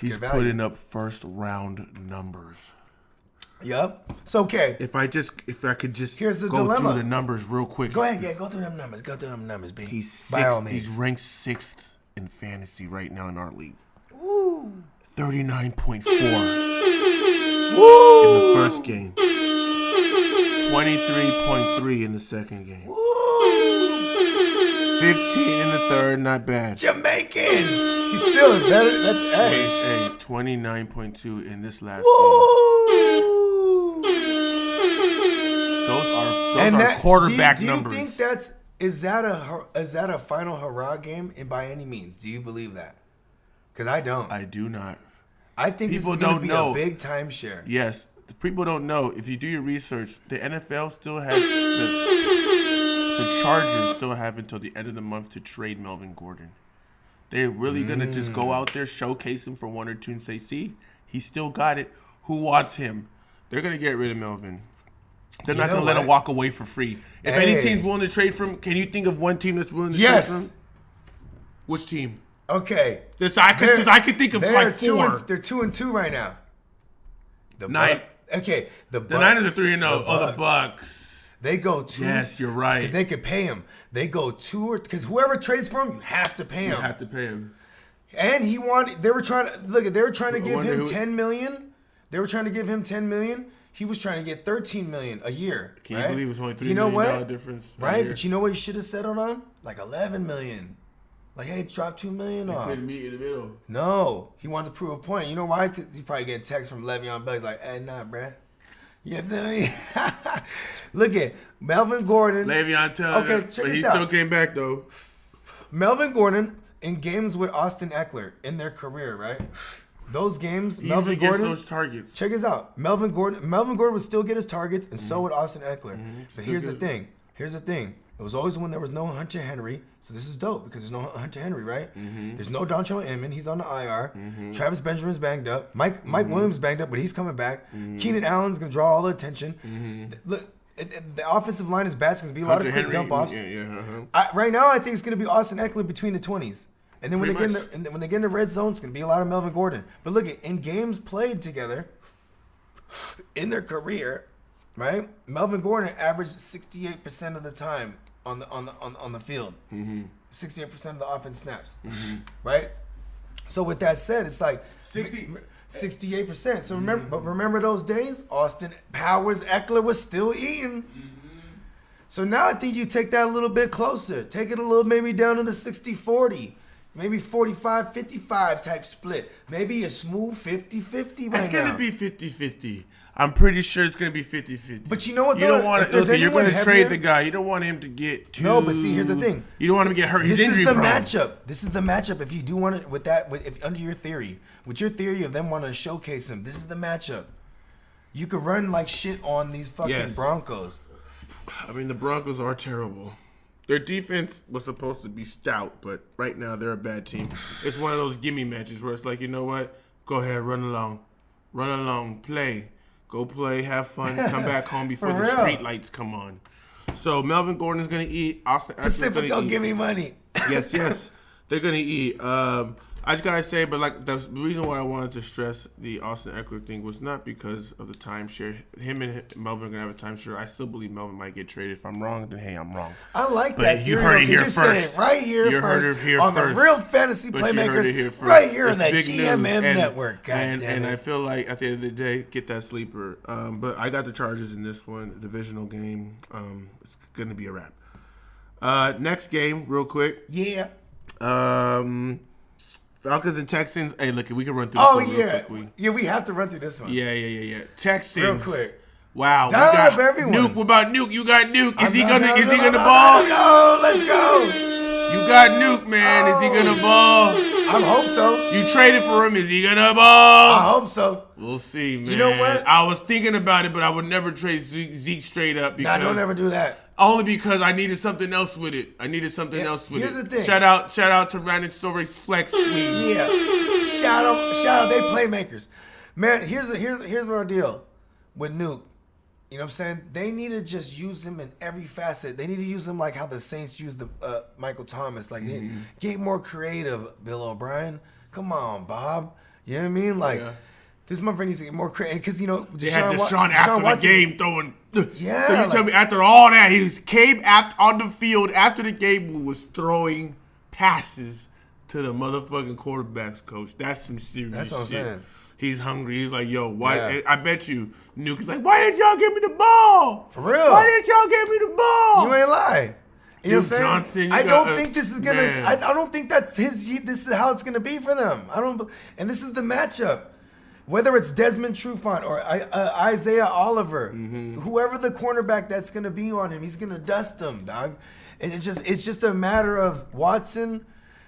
He's putting up first round numbers. Yep. It's okay. If I could just Here's the go dilemma. through the numbers real quick. Go ahead, go through them numbers. Go through them numbers, B. He's By all sixth. means. He's ranked 6th in fantasy right now in our league. Woo! 39.4 Woo! in the first game. 23.3 in the second game. Woo! 15 in the third, not bad. Jamaicans. She's still better. That's Hey, 29.2 in this last game. Woo! Those are quarterback numbers. Do you think is that a final hurrah game? And by any means, do you believe that? Because I don't. I do not. I think People this is going to be don't know. a big timeshare. Yes, the people don't know. If you do your research, the NFL still has the Chargers still have until the end of the month to trade Melvin Gordon. They're really gonna just go out there, showcase him for 1 or 2, and say, "See, he still got it. Who wants him?" They're gonna get rid of Melvin. They're not gonna let him walk away for free. If any team's willing to trade for him, can you think of one team that's willing to trade for him? Which team? Okay. I could think of like 4. They're 2-2 right now. The Nine. Okay. The Niners are 3-0. Oh, the Bucks. They go 2. Yes, you're right. Because they could pay him. They go 2 because whoever trades for him, you have to pay him. You have to pay him. And they were trying to give him $10 million. They were trying to give him $10 million. He was trying to get $13 million a year. Can you believe it was only $3 You know million what? difference? Right? But you know what he should have settled on? Like $11 million. Like, hey, drop $2 million off. Couldn't meet in the middle. No, he wanted to prove a point. You know why? Because he probably get a text from Le'Veon Bell. He's like, hey, nah, bruh. You know what I mean? Look at Melvin Gordon. Le'Veon tell Okay, but check he this out. still came back though. Melvin Gordon in games with Austin Eckler in their career, right? Those games, He Melvin usually gets Gordon. those targets. Check this out. Melvin Gordon would still get his targets, and so would Austin Eckler. But here's the thing. It was always when there was no Hunter Henry. So this is dope because there's no Hunter Henry, right? There's no Dontrell Inman. He's on the IR. Travis Benjamin's banged up. Mike Williams banged up, but he's coming back. Keenan Allen's going to draw all the attention. Look, the offensive line is bad. It's going to be a lot of quick dump offs. Right now, I think it's going to be Austin Eckler between the 20s. And then when they get in the red zone, it's going to be a lot of Melvin Gordon. But look, in games played together in their career, right? Melvin Gordon averaged 68% of the time on the field. 68% of the offense snaps, right? So with that said, it's like 68%. So remember those days? Austin Powers Eckler was still eating. So now I think you take that a little bit closer. Take it a little maybe down to the 60-40. Maybe 45-55 type split. Maybe a smooth 50-50 right now. It's going to be 50-50. I'm pretty sure it's going to be 50-50. But you know what? You don't want to. You're going to heavier, trade the guy. You don't want him to get too. No, but see, here's the thing. You don't want him to get hurt. He's injury prone. This is the matchup. If you do want it if under your theory, with your theory of them wanting to showcase him, this is the matchup. You could run like shit on these fucking Broncos. I mean, the Broncos are terrible. Their defense was supposed to be stout, but right now they're a bad team. It's one of those gimme matches where it's like, you know what? Go ahead, run along, play. Go play, have fun, come back home before the street lights come on. So Melvin Gordon's going to eat. Austin Eckler's going to eat. Pacific, give me money. Yes. They're going to eat. I just got to say, but like the reason why I wanted to stress the Austin Eckler thing was not because of the timeshare. Him and Melvin are going to have a timeshare. I still believe Melvin might get traded. If I'm wrong, then hey, I'm wrong. I like but that. You heard it here first. Said it right here you first. Heard it here on first. The Real Fantasy Playmakers. Right here on that GMM network. God damn it. And I feel like at the end of the day, get that sleeper. But I got the Chargers in this one, a divisional game. It's going to be a wrap. Next game, real quick. Yeah. Falcons and Texans. Hey, look, we can run through this one real quickly. Yeah, we have to run through this one. Yeah. Texans. Real quick. Wow. Dial up everyone. Nuke. What about Nuke? You got Nuke. Is he gonna ball? No, let's go. You got Nuke, man. Is he gonna ball? I hope so. You traded for him. Is he gonna ball? I hope so. We'll see, man. You know what? I was thinking about it, but I would never trade Zeke straight up. Because don't ever do that. Only because I needed something else with it. Here's the thing. Shout out to Brandon Story's flex league. Yeah. Shout out. They playmakers. Man, here's my deal with Nuke. You know what I'm saying? They need to just use him in every facet. They need to use him like how the Saints used the Michael Thomas. Like, get more creative, Bill O'Brien. Come on, Bob. You know what I mean? Like, this motherfucker needs to get more creative. Because, they had Deshaun after the game throwing. Yeah. So you tell me after all that, he came on the field after the game who was throwing passes to the motherfucking quarterbacks coach. That's some serious shit. That's what I'm saying. He's hungry. He's like, yo, why? Yeah. I bet you Nuke is like, why didn't y'all give me the ball? For real. Why didn't y'all give me the ball? You ain't lie. You know what I'm saying? Johnson, I don't think this is gonna. I don't think that's his. This is how it's gonna be for them. I don't. And this is the matchup. Whether it's Desmond Trufant or Isaiah Oliver, whoever the cornerback that's gonna be on him, he's gonna dust them, dog. And it's just a matter of Watson.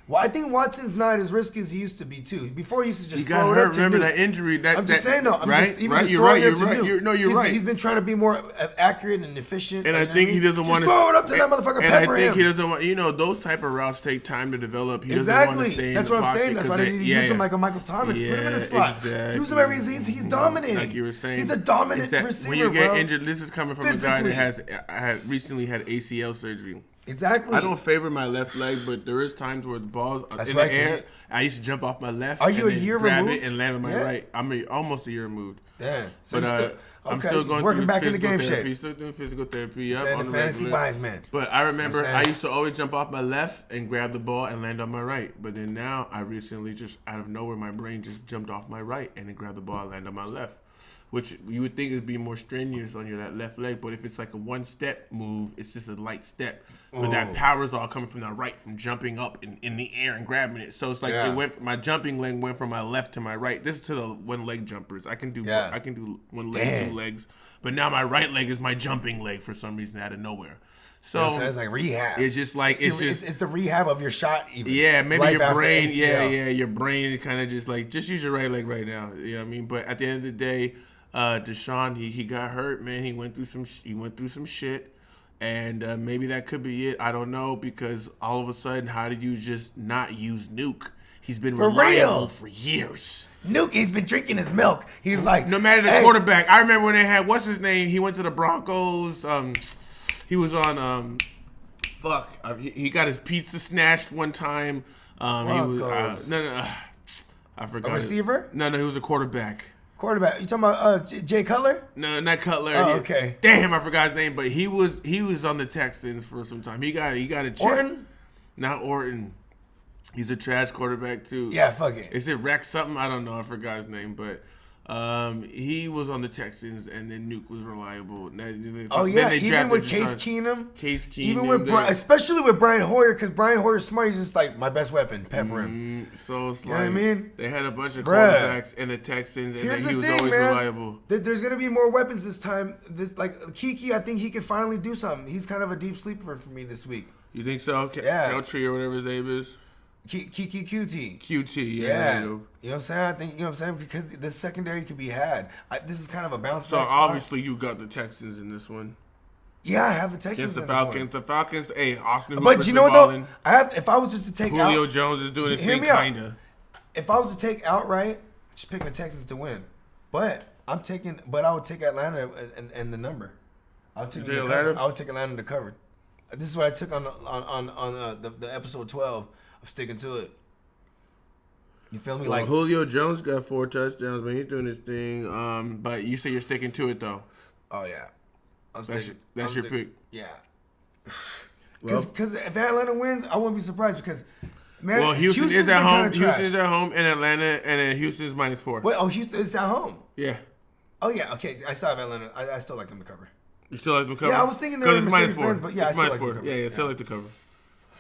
Well, I think Watson's not as risky as he used to be too. Before he used to just throw it up to Remember Nuke. that injury? I'm just saying though. Right? You're right. You're right. He's been trying to be more accurate and efficient. And I think he doesn't want to throw it up to that motherfucker. And I think he doesn't want. Those type of routes take time to develop. He doesn't want to stay in the pocket. That's what I'm saying. That's why they need to use him like a Michael Thomas. Put him in a slot. Exactly. Use him every. He's dominating. Like you were saying, he's a dominant receiver. When you get injured, this is coming from a guy that has recently had ACL surgery. Exactly. I don't favor my left leg, but there is times where the ball's in the air. I used to jump off my left. Are you a year grab removed? it and land on my right. I'm almost a year removed. Yeah. So but I'm still going working through back in the game therapy. shape. Still doing physical therapy. Saying on the the fantasy regular. wise man. But I remember I used to always jump off my left and grab the ball and land on my right. But then now I recently just out of nowhere my brain just jumped off my right and then grabbed the ball and land on my left. Which you would think is be more strenuous on that left leg, but if it's like a one-step move, it's just a light step. But that power is all coming from the right, from jumping up in the air and grabbing it. So it's like my jumping leg went from my left to my right. This is to the one-leg jumpers. I can do one leg, 2 legs. But now my right leg is my jumping leg for some reason out of nowhere. So it's like rehab. It's just like it's the rehab of your shot. Even. Yeah, maybe Life your brain. ACL. Your brain kind of just use your right leg right now. You know what I mean? But at the end of the day. Deshaun, he got hurt, man. He went through some shit, and maybe that could be it. I don't know, because all of a sudden, how did you just not use Nuke? He's been reliable for years. Nuke, he's been drinking his milk. He's like, no matter the quarterback. I remember when they had what's his name. He went to the Broncos. He was on he got his pizza snatched one time. He was I forgot. A receiver? No, he was a quarterback. Quarterback. You talking about Jay Cutler? No, not Cutler. Oh, okay. Damn, I forgot his name, but he was on the Texans for some time. He got a check. Orton? Not Orton. He's a trash quarterback too. Yeah, fuck it. Is it Rex something? I don't know. I forgot his name, but he was on the Texans, and then Nuke was reliable. Even with Case Keenum. Even with especially with Brian Hoyer, because Brian Hoyer's smart. He's just like, my best weapon, pepper him. So it's you know what I mean? They had a bunch of quarterbacks in the Texans, and then he was always reliable. There's gonna be more weapons this time. Kiki, I think he could finally do something. He's kind of a deep sleeper for me this week. You think so? Yeah. Keltree or whatever his name is. Kiki QT. QT, yeah. You know what I'm saying? I think, you know what I'm saying? Because this secondary could be had. This is kind of a bounce back. So obviously you got the Texans in this one. Yeah, I have the Texans in Falcons. this one. The Falcons, hey, Austin Hooper's but you know what though? If I was just to take Julio Jones is doing his thing, kinda. If I was to take outright, just picking the Texans to win. But I would take Atlanta and the number. I would take Atlanta to cover. This is what I took on the episode 12. I'm sticking to it. You feel me? Well, Julio Jones got 4 touchdowns, man. He's doing his thing. But you say you're sticking to it though. Oh yeah, that's your pick. Yeah. Because if Atlanta wins, I wouldn't be surprised because. Man, well, Houston is at home. Houston is at home in Atlanta, and then Houston is -4. Wait, Houston is at home. Yeah. Oh yeah. Okay, I still have Atlanta. I still like them to cover. You still like them to cover? Yeah, I was thinking they were -4. But yeah, I still like them to cover. Yeah, still like to cover.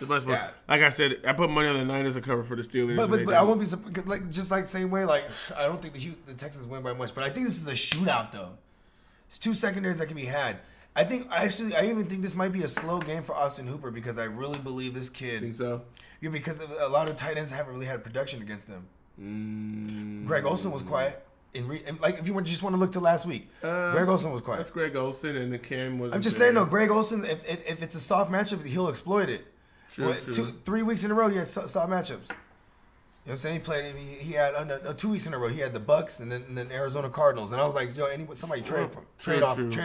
It's -4. Yeah. Like I said, I put money on the Niners to cover for the Steelers. But I won't be surprised. Like just like the same way. Like I don't think the Texans win by much. But I think this is a shootout though. It's 2 secondaries that can be had. I even think this might be a slow game for Austin Hooper because I really believe this kid. Think so? Yeah, because a lot of tight ends haven't really had production against them. Greg Olsen was quiet. Like if you just want to look to last week, Greg Olsen was quiet. That's Greg Olsen and the Cam was. I'm just saying though, Greg Olsen. If it's a soft matchup, he'll exploit it. True. 3 weeks in a row, he had soft matchups. what I'm saying? He played. He had 2 weeks in a row. He had the Bucks and then Arizona Cardinals. And I was like, yo, somebody trade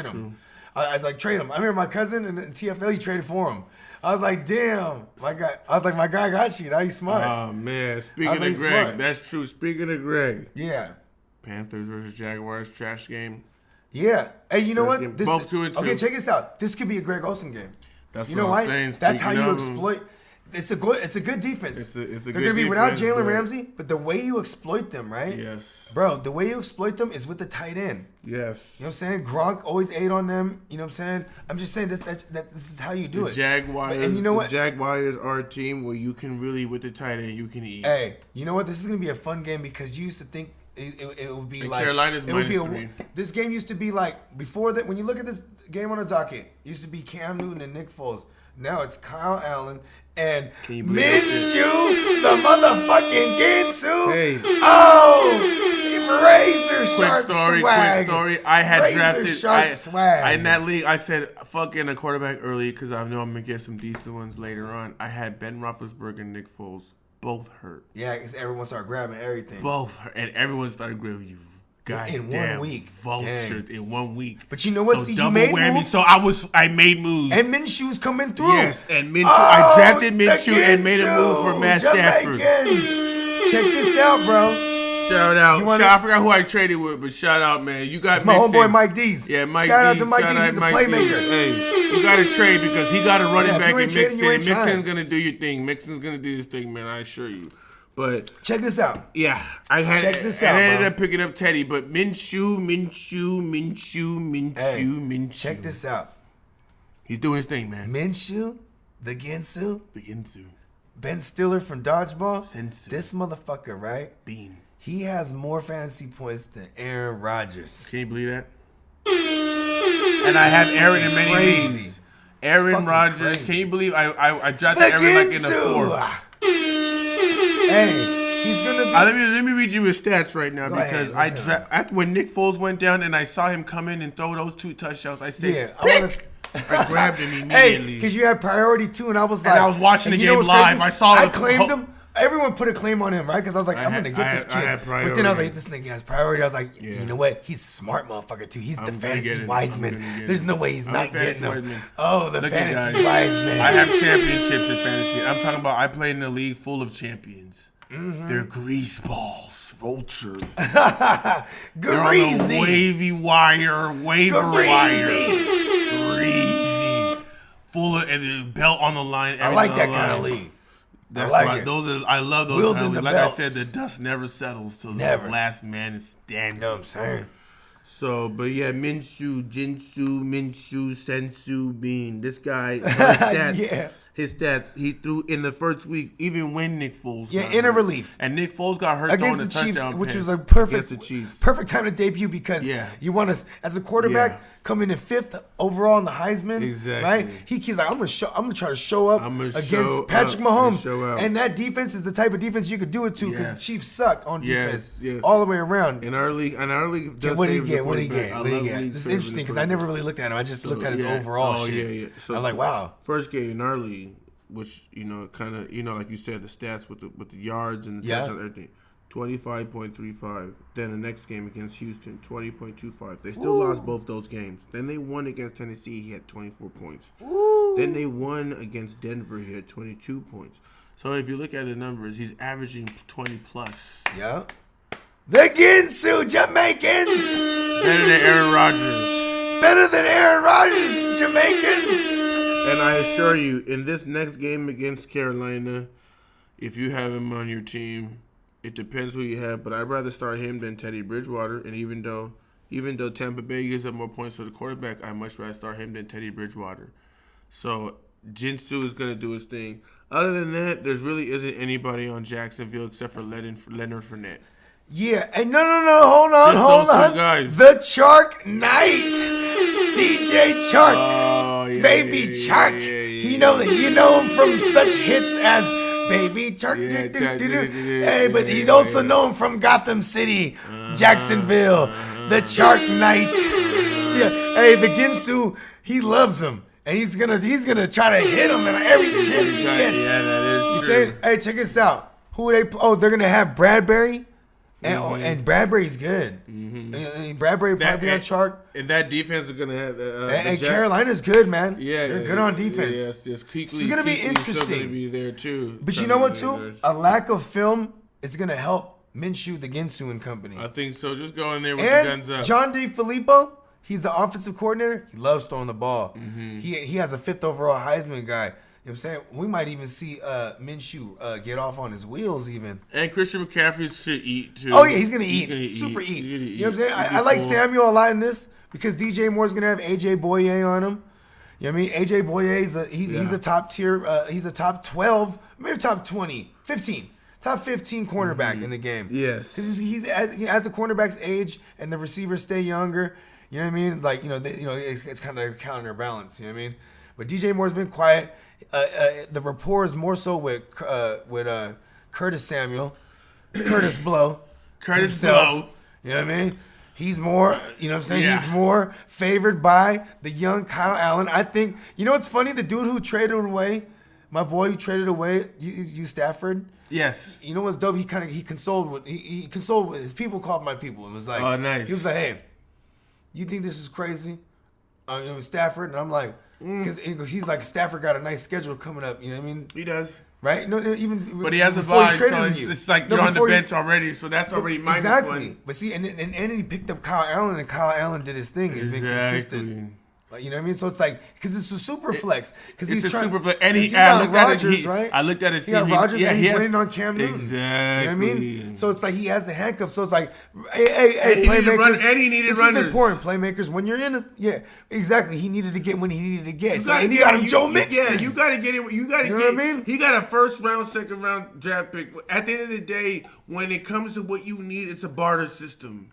him. I was like, trade him. I remember my cousin in TFL. He traded for him. I was like, damn, my guy. I was like, my guy got you. Now he's smart. Oh man, speaking of Greg, smart. That's true. Speaking of Greg, yeah. Panthers versus Jaguars trash game. Yeah. Hey, you know what? Both 2-2. Okay, check this out. This could be a Greg Olsen game. That's what I'm saying. That's how you exploit. It's a good defense. They're going to be without Jalen Ramsey, but the way you exploit them, right? Yes. Bro, the way you exploit them is with the tight end. Yes. You know what I'm saying? Gronk always ate on them. You know what I'm saying? I'm just saying that this is how you do it. Jaguars, and you know what? The Jaguars are a team where you can really, with the tight end, you can eat. Hey, you know what? This is going to be a fun game because you used to think it would be and like Carolina's it would be -3. This game used to be like before that. When you look at this game on the docket, it used to be Cam Newton and Nick Foles. Now it's Kyle Allen and Minshew, the motherfucking Ginsu. Hey. Oh, razor sharp swag. Quick story. I had razor drafted. Sharp swag. In that league, I said fucking a quarterback early because I know I'm gonna get some decent ones later on. I had Ben Roethlisberger and Nick Foles. Both hurt. Yeah, because everyone started grabbing everything. Both hurt. And everyone started grabbing you. In 1 week. Vultures in 1 week. But you know what? So See, you double made whammy. moves. So I made moves. And Minshew's coming through. Yes, and Minshew. I drafted Minshew and made a move for Matt Stafford. Check this out, bro. Shout out. I forgot who I traded with, but shout out, man. You got my homeboy Mike Dees. Yeah, Mike Shout out Dees. to Mike Dees. He's a playmaker. Hey, you got to trade because he got a running back in Mixon. And Mixon's trying. going to do your thing. Mixon's going to do his thing, man. I assure you. But check this out. Yeah, I had. Check this out. I ended up picking up Teddy, but Minshew. Check this out. He's doing his thing, man. Minshew, the Ginsu, Ben Stiller from Dodgeball. Sensu. This motherfucker, right? Bean. He has more fantasy points than Aaron Rodgers. Can you believe that? And I have Aaron in many leagues. Aaron Rodgers. Crazy. Can you believe I drafted Aaron like in the 4th? Hey, he's gonna be. Let me read you his stats right now because after when Nick Foles went down and I saw him come in and throw those 2 touchdowns, I said, I grabbed him immediately. Hey, because you had priority 2, and I was like, and I was watching the game live. I claimed him. Everyone put a claim on him, right? Because I was like, I'm gonna get this kid. But then I was like, this nigga has priority. I was like, you know what? He's a smart motherfucker too. He's the fantasy Wiseman. There's no way he's not getting him. Oh, the fantasy Wiseman. I have championships in fantasy. I'm talking about I played in a league full of champions. Mm-hmm. They're grease balls, vultures. They're on the wavy wire, greasy, full of and the belt on the line. I like that kind of league. That's why I love those kind of leagues. Like I said, the dust never settles till the last man is standing. You know what I'm saying? So, but yeah, Minshew, Sensu, Bean. This guy, his stats, he threw in the first week, even when Nick Foles got in a hurt. relief. And Nick Foles got hurt against throwing the Chiefs, which was a perfect time to debut because you want to, as a quarterback, come in 5th overall in the Heisman. Exactly. Right? He's like, I'm gonna try to show up against Patrick Mahomes. And that defense is the type of defense you could do it to because the Chiefs suck on defense all the way around. In our league, what do you get? This is interesting because I never really looked at him. I just looked at his overall shit. So I'm like, wow. First game in our league, which kind of like you said, the stats with the yards and the touchdowns and everything. 25.35. Then the next game against Houston, 20.25. They still lost both those games. Then they won against Tennessee. He had 24 points. Then they won against Denver. He had 22 points. So if you look at the numbers, he's averaging 20 plus. Yeah. The Ginsu Jamaicans. Better than Aaron Rodgers. Jamaicans. And I assure you, in this next game against Carolina, if you have him on your team, it depends who you have, but I'd rather start him than Teddy Bridgewater. And even though Tampa Bay gives up more points to the quarterback, I'd much rather start him than Teddy Bridgewater. So Ginsu is going to do his thing. Other than that, there really isn't anybody on Jacksonville except for Leonard Fournette. Yeah, and no, hold on. The Chark Knight, DJ Chark, Baby Chark. You know him from such hits as Baby Chark. Hey, but he's also known from Gotham City, Jacksonville, the Chark Knight. Yeah, hey, the Ginsu, he loves him, and he's gonna try to hit him at every chance he gets. Yeah, that is true. Hey, check this out. Who they? Oh, they're gonna have Bradbury, and Bradbury's good. And Bradbury probably on chart. And that defense is gonna have. And Carolina's good, man. Yeah, they're good on defense. Yes. It's gonna be interesting. Gonna be there too. But you know what, too? A lack of film is gonna help Minshew, the Ginsu and company. I think so. Just go in there with the guns up. John DeFilippo, he's the offensive coordinator. He loves throwing the ball. He has a 5th overall Heisman guy. You know what I'm saying? We might even see Minshew get off on his wheels even. And Christian McCaffrey should eat too. Oh, yeah, he's going to eat. Super eat. You know what I'm saying? I like Samuel a lot in this because DJ Moore's going to have A.J. Boye on him. You know what I mean? A.J. Boye, he's a top tier. He's a top 12, maybe top 20, 15. Top 15 cornerback in the game. Yes. Because as the cornerbacks age and the receivers stay younger, you know what I mean? Like, it's kind of counterbalance, you know what I mean? But DJ Moore's been quiet. The rapport is more so with Curtis Samuel, Curtis Blow. Curtis himself, Blow. You know what I mean? He's more, you know what I'm saying? Yeah. He's more favored by the young Kyle Allen. I think, you know what's funny? The dude who traded away, my boy who traded away, you Stafford. Yes. You know what's dope? He consoled with his people. Called my people and was like, oh, nice. He was like, hey, you think this is crazy? Stafford, and I'm like, because he's like, Stafford got a nice schedule coming up. You know what I mean? He does. Right? No, even but he has a before vibe, so it's like you're on the bench already, so that's already minus exactly. one. But see, and he picked up Kyle Allen, and Kyle Allen did his thing. He's been consistent. You know what I mean? So it's like, because it's a super flex. Because he's trying, super flex. And I looked at his team. He got Rodgers and he's waiting on Cam Newton. Exactly. You know what I mean? So it's like he has the handcuffs. So it's like, hey, playmakers. And he needed this runners. This is important, playmakers. When you're in exactly. He needed to get when he needed to get. And he got him Joe Mixon. Yeah, you got to get it. You got to get. What I mean? He got a first round, second round draft pick. At the end of the day, when it comes to what you need, it's a barter system.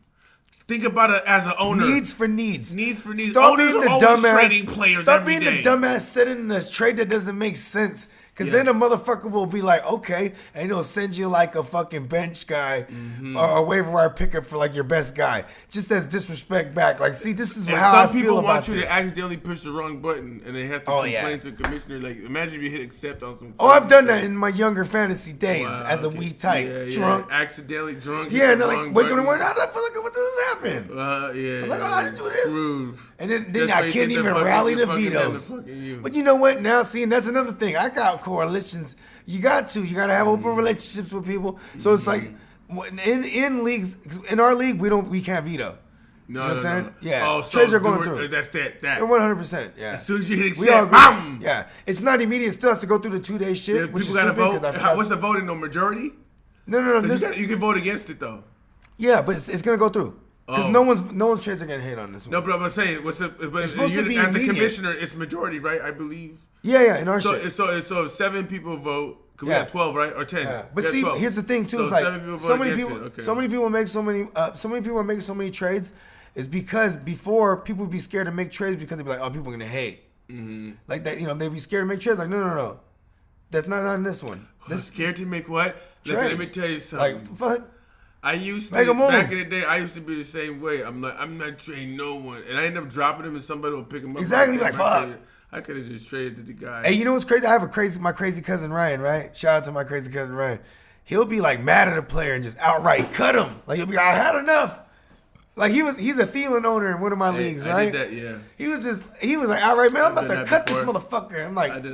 Think about it as an owner. Needs for needs. Needs for needs. Stop Owners being the are always dumbass. trading players Stop every being day. the dumbass sitting in a trade that doesn't make sense. Because then a motherfucker will be like, okay, and he'll send you like a fucking bench guy or a waiver wire picker for like your best guy. Just as disrespect back. Like, see, this is how I feel about this. Some people want you to accidentally push the wrong button and they have to complain to the commissioner. Like, imagine if you hit accept on some. Oh, I've done that in my younger fantasy days as a weak type. Drunk. Accidentally drunk. Yeah, no, like, waking in the morning, I feel like, what does happen? Yeah. I'm like, oh, how did you do this? Screwed. And then I can't even rally the vetoes. But you know what? Now, see, and that's another thing. I got coalitions. You got to have open relationships with people. So it's like in leagues, in our league, we can't veto. No, you know what I'm saying? No. Yeah. Oh, so trades are going through. That's that. They're 100%. Yeah. As soon as you hit accept, we all agree. Yeah. It's not immediate. It still has to go through the 2-day shit. Which is gotta stupid. vote. What's the voting? No majority? No. You can vote against it though. Yeah, but it's gonna go through. Because no one's trades are getting hit on this one. No, but I'm saying, it's supposed to be as a commissioner, it's majority, right? I believe. Yeah, in our shit. So 7 people vote. Cause we got 12, right, or 10? Yeah. But see, 12. Here's the thing too. So it's like so many people make so many people are making so many trades, is because before people would be scared to make trades because they'd be like, oh, people are gonna hate. Like that, they'd be scared to make trades. Like no, that's not on this one. Scared to make what? Look, let me tell you something. Like fuck. I used to back in the day. I used to be the same way. I'm like, I'm not trading no one, and I end up dropping him, and somebody will pick him up. Exactly, like fuck. I could have just traded to the guy. Hey, you know what's crazy? I have my crazy cousin Ryan, right? Shout out to my crazy cousin Ryan. He'll be like mad at a player and just outright cut him. Like he'll be, I had enough. Like he's a Thielen owner in one of my leagues, right? I did that, yeah. He was like, outright, man, I'm about to cut this motherfucker. I'm like,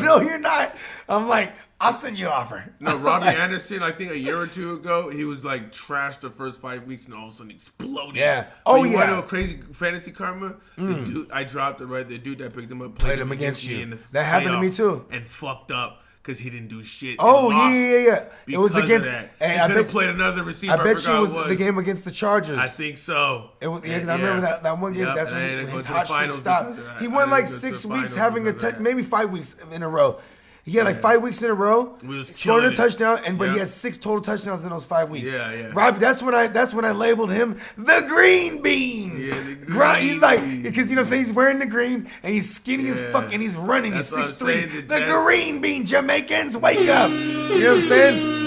no, you're not. I'm like, I'll send you an offer. No, Robbie Anderson, I think a year or two ago, he was like trashed the first 5 weeks and all of a sudden exploded. Yeah. Oh, yeah. You want to know crazy fantasy karma? The dude, I dropped it, right? The dude that picked him up played him against you. That happened to me too. And fucked up because he didn't do shit. Oh, yeah. It was against. He could have played another receiver. I bet you it was the game against the Chargers. I think so. It was, because I remember that one game. That's when his hot streak stopped. He went like 6 weeks having maybe 5 weeks in a row. He had like 5 weeks in a row, scored a touchdown, but he had 6 total touchdowns in those 5 weeks. Yeah. Robbie, that's when I labeled him the green bean. Yeah, the green he's like, because you know what I'm saying, he's wearing the green and he's skinny as fuck and he's running. He's 6'3". The green bean, Jamaicans, wake up. You know what I'm saying?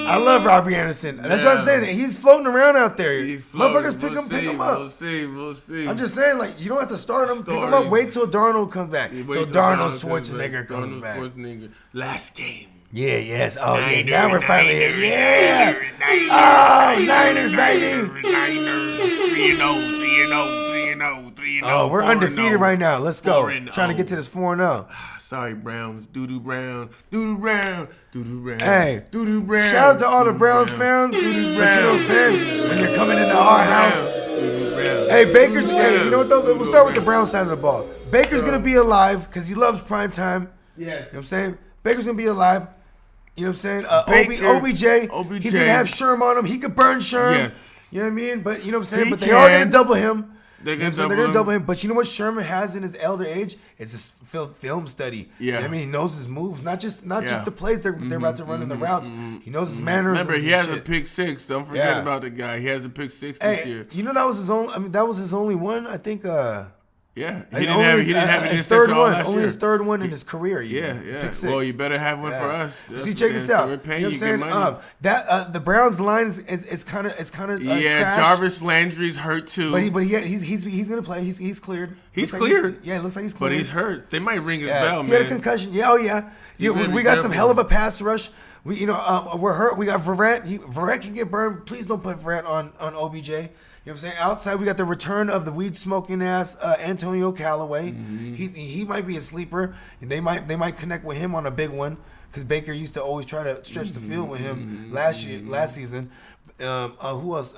I love Robbie Anderson. That's what I'm saying. He's floating around out there. Motherfuckers pick him up. We'll see. I'm just saying, like, you don't have to start him. Pick him up. Wait till Darnold comes back. Till Darnold Schwarzenegger comes back. Last game. Yeah, yes. Oh, yeah. Now we're finally here. Yeah. Oh, Niners, baby. Niners, 3-0. Oh, we're undefeated right now. Let's go. 4-0. Trying to get to this 4-0. Sorry, Browns. Doo-doo Brown. Hey, Doo-doo Brown. shout out to all the Browns fans. But you know what I'm saying? When you're coming into our house. Hey, Baker's. Hey, you know what though? We'll start with the Browns side of the ball. Baker's gonna be alive because he loves prime time. Yes. You know what I'm saying? Baker's gonna be alive. You know what I'm saying? OBJ. He's gonna have Sherm on him. He could burn Sherm. Yes. You know what I mean? But you know what I'm saying? He But they are gonna double him. They're They're gonna double him. But you know what Sherman has in his elder age? It's a film study. Yeah. You know what I mean, he knows his moves, not just the plays they're about to run in the routes. He knows his manners. Remember, he has a pick six. Don't forget about the guy. He has a pick six this year. You know that was his only. I mean, that was his only one. I think. Yeah, he didn't have his third one. Only his third one in his career. Yeah. Pick six. Well, you better have one for us. See, check this out. So we're paying you know what I'm saying? That the Browns line is kind of trash. Jarvis Landry's hurt too. But he's gonna play. He's cleared. He's cleared. It looks like he's cleared. But he's hurt. They might ring his bell, man. He had a concussion. Yeah, we got some hell of a pass rush. We're hurt. We got Verrett. Verrett can get burned. Please don't put Verrett on OBJ. You know what I'm saying? Outside, we got the return of the weed-smoking ass Antonio Callaway. He might be a sleeper. They might connect with him on a big one because Baker used to always try to stretch the field with him last season. Who else?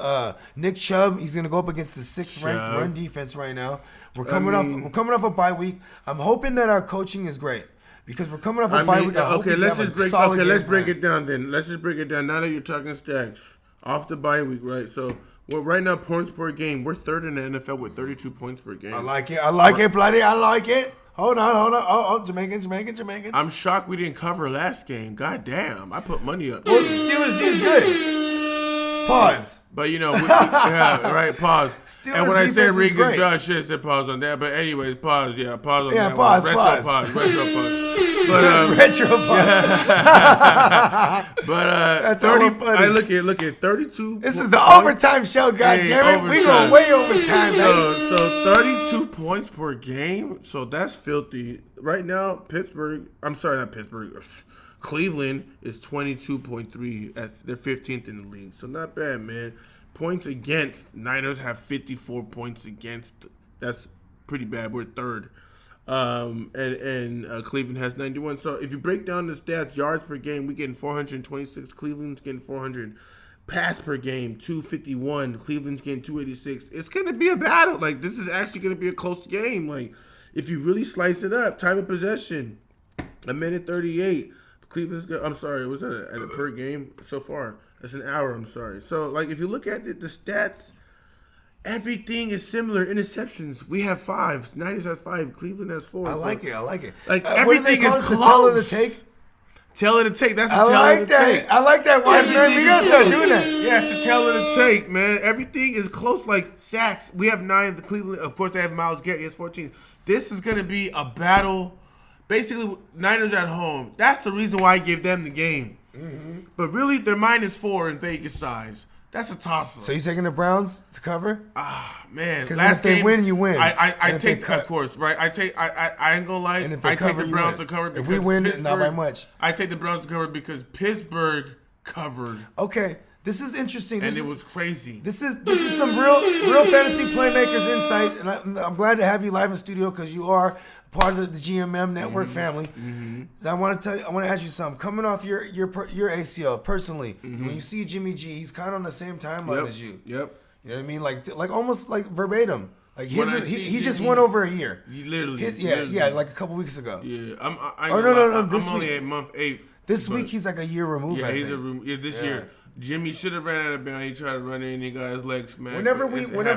Nick Chubb. He's gonna go up against the 6th-ranked run defense right now. We're coming off a bye week. I'm hoping that our coaching is great. Because we're coming off a bye week. Let's break it down then. Let's just break it down. Now that you're talking stacks off the bye week, right? So. Well, right now, points per game, we're third in the NFL with 32 points per game. I like it, bloody. I like it. Hold on. Oh, Jamaican. I'm shocked we didn't cover last game. God damn. I put money up. Well, Steelers D is good. Pause. But, pause. Steelers and when I say ring is done, I should have said pause on that. But anyways, pause. Yeah, pause on that. Pause. Retro pause. But, retro pause. But that's 30. I look at 32. This is the overtime show, goddammit. We going way overtime, baby. So 32 points per game. So that's filthy. Right now, Cleveland is 22.3. They're 15th in the league. So not bad, man. Points against. Niners have 54 points against. That's pretty bad. We're third. And Cleveland has 91. So if you break down the stats, yards per game, we getting 426. Cleveland's getting 400. Pass per game, 251. Cleveland's getting 286. It's going to be a battle. Like, this is actually going to be a close game. Like, if you really slice it up, time of possession, 1:38. Cleveland's got, was that at a per game so far? That's an hour, I'm sorry. So, like, if you look at the stats, everything is similar. Interceptions, we have 5. Niners has 5. Cleveland has 4. I like it. Like, everything is close. Tell it to take? Tell it to take. That's the tell it to take. I like that. Wise man, we got to start doing that. Yeah, it's the tell it to take, man. Everything is close. Like, sacks, we have 9. The Cleveland, of course, they have Myles Garrett. He has 14. This is going to be a battle. Basically, Niners at home. That's the reason why I give them the game. Mm-hmm. But really, they're -4 in Vegas size. That's a toss-up. So you taking the Browns to cover? Man. Because if they win, you win. I take, of course, right? I ain't gonna lie. I take the Browns to cover because if we win, not by much. I take the Browns to cover because Pittsburgh covered. Okay. This is interesting. It was crazy. This is some real fantasy playmakers insight, and I'm glad to have you live in studio because you are part of the GMM network family. Mm-hmm. So I want to ask you something. Coming off your ACL personally, when you see Jimmy G, he's kind of on the same timeline as you. Yep. You know what I mean? Like almost like verbatim. Like he just went over a year. Literally. Like a couple weeks ago. Yeah. I'm only at month 8. This week he's like a year removed. Yeah, this year. Jimmy should have ran out of bounds. He tried to run in and he got his legs smacked. Whenever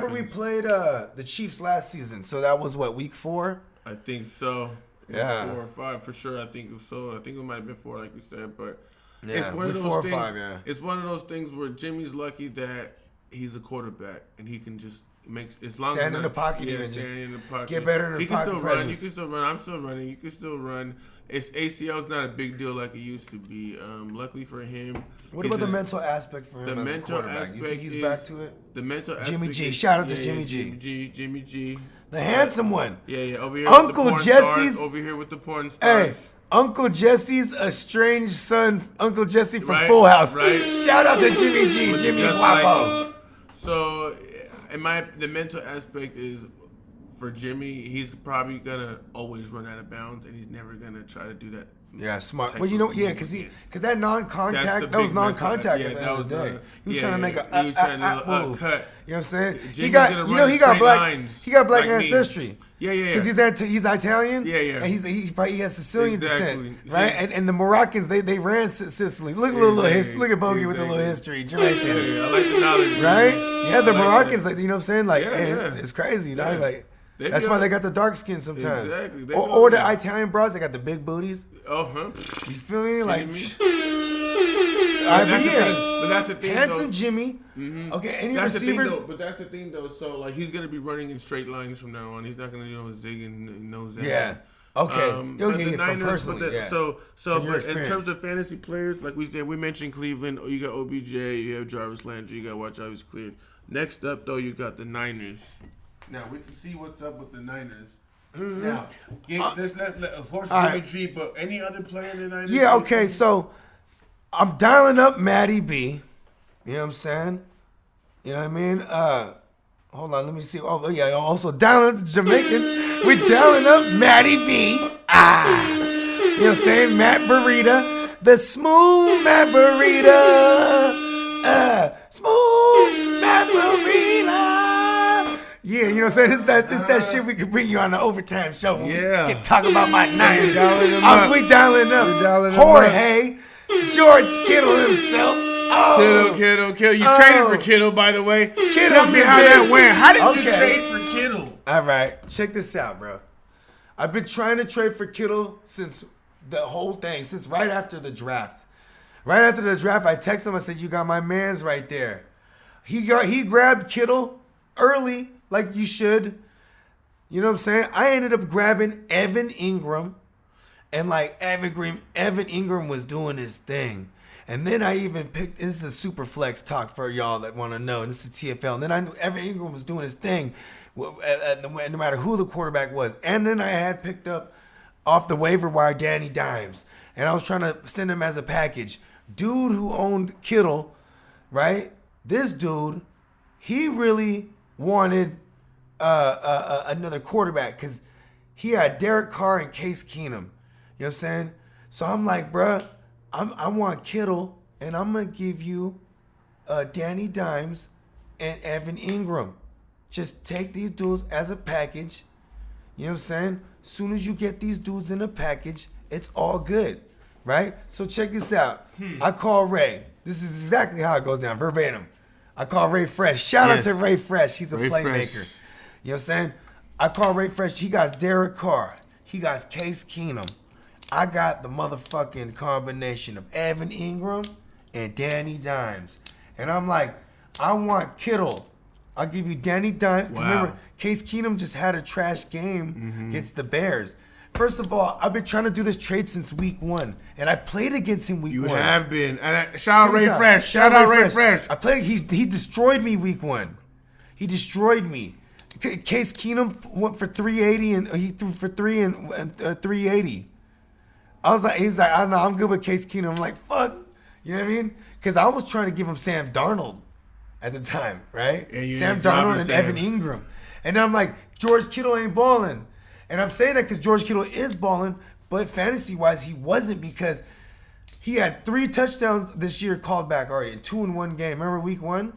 we played the Chiefs last season, so that was what, week 4? I think so. Yeah. 4 or 5 for sure. I think it was so. I think it might have been 4, like you said. But it's one of those 4 or things. 5, yeah. It's one of those things where Jimmy's lucky that he's a quarterback and he can just make as long stand as in the pocket. Yeah, stand in the pocket. Get better in the pocket. He can still presence. run. You can still run. I'm still running. You can still run. It's ACL's not a big deal like it used to be. Luckily for him. What about the mental aspect for him? The as mental a quarterback? aspect. You think he's back to it? The mental aspect. Jimmy G. Shout out to Jimmy G. Jimmy G. The handsome one. Yeah. Over here. Uncle with the porn Jesse's. Stars. Over here with the porn stars. Hey. Uncle Jesse's estranged son, Uncle Jesse from Right, Full House. right. Shout out to Jimmy G, Looks Jimmy just Guapo. like him. So, the mental aspect is for Jimmy, he's probably gonna always run out of bounds, and he's never gonna try to do that. Yeah, smart. type Well, you know, of yeah, movement. because that non-contact, That's the that was big mental- non-contact yeah, at the that end of was the day. the- He was yeah, trying to make yeah. a He was trying to do a move. cut. You know what I'm saying? He Jimmy's got, gonna you know, run he got straight black. lines He got black like me. ancestry. Yeah. Because he's Italian. Yeah. And he has Sicilian Exactly. descent, right? And the Moroccans they ran Sicily. Look at look at Bogey with a little history. Jamaicans, Yeah, I like the knowledge. right? Yeah, the I like Moroccans, that. like, you know what I'm saying? Like, Yeah, man, yeah. it's crazy, dog. Yeah. Like. They That's be why on- they got the dark skin sometimes. Exactly. They Or be the on- Italian bros, they got the big booties. Oh, huh? You feel me? Like, me? all right, but yeah. But that's the thing, Handsome though. Jimmy. Okay, any That's receivers? the thing, though. But that's the thing, though. So, like, he's gonna be running in straight lines from now on. He's not gonna, zig and no zag. Yeah. Okay. You'll but get the it from Niners, personally. Yeah. So, From your but in experience. terms of fantasy players, like we said, we mentioned Cleveland. You got OBJ. You have Jarvis Landry. You got watch out, he's cleared. Next up, though, you got the Niners. Now we can see what's up with the Niners. Now, of course, right. Jimmy G, but any other player in the Niners? Yeah, okay, so I'm dialing up Matty B. You know what I'm saying? You know what I mean? Hold on, let me see. Oh, yeah, also dialing up the Jamaicans. We're dialing up Matty B. You know what I'm saying? Matt Burrita. The smooth Matt Burrita. Smooth Matt Burrita. Yeah, you know what I'm saying? It's that shit we could bring you on the overtime show. Yeah. We can talk about my Niners. dialing them up. We dialing up. We dialing them Jorge, George Kittle himself. Oh. Kittle. You traded for Kittle, by the way. Tell me how that went. How did you trade for Kittle? All right, check this out, bro. I've been trying to trade for Kittle since the whole thing, since right after the draft. Right after the draft, I texted him. I said, "You got my man's right there." He grabbed Kittle early, like you should. You know what I'm saying? I ended up grabbing Evan Ingram, and like Evan Ingram was doing his thing. And then I even picked, this is a super flex talk for y'all that want to know, and this is the TFL. And then I knew Evan Ingram was doing his thing, no matter who the quarterback was. And then I had picked up off the waiver wire Danny Dimes, and I was trying to send him as a package. Dude who owned Kittle, right? This dude, he really wanted another quarterback because he had Derek Carr and Case Keenum. You know what I'm saying? So I'm like, bruh, I want Kittle, and I'm going to give you Danny Dimes and Evan Ingram. Just take these dudes as a package. You know what I'm saying? Soon as you get these dudes in a package, it's all good, right? So check this out. I call Ray. This is exactly how it goes down, verbatim. I call Ray Fresh. Shout out to Ray Fresh. He's a Ray playmaker. Fresh. You know what I'm saying? I call Ray Fresh. He got Derek Carr. He got Case Keenum. I got the motherfucking combination of Evan Ingram and Danny Dimes. And I'm like, I want Kittle. I'll give you Danny Dimes. 'Cause remember, Case Keenum just had a trash game against the Bears. First of all, I've been trying to do this trade since week 1. And I played against him week 1. You have been. And shout out Ray Check this Fresh. Shout out Ray Fresh. I played. He destroyed me week 1. He destroyed me. Case Keenum went for 380 and he threw for 380. He was like, I don't know, I'm good with Case Keenum. I'm like, fuck. You know what I mean? Because I was trying to give him Sam Darnold at the time, right? And you Sam didn't drop Darnold him, and Sam. Evan Ingram. And then I'm like, George Kittle ain't balling. And I'm saying that because George Kittle is balling, but fantasy-wise, he wasn't because he had 3 touchdowns this year called back already in 2 in 1 game. Remember week 1?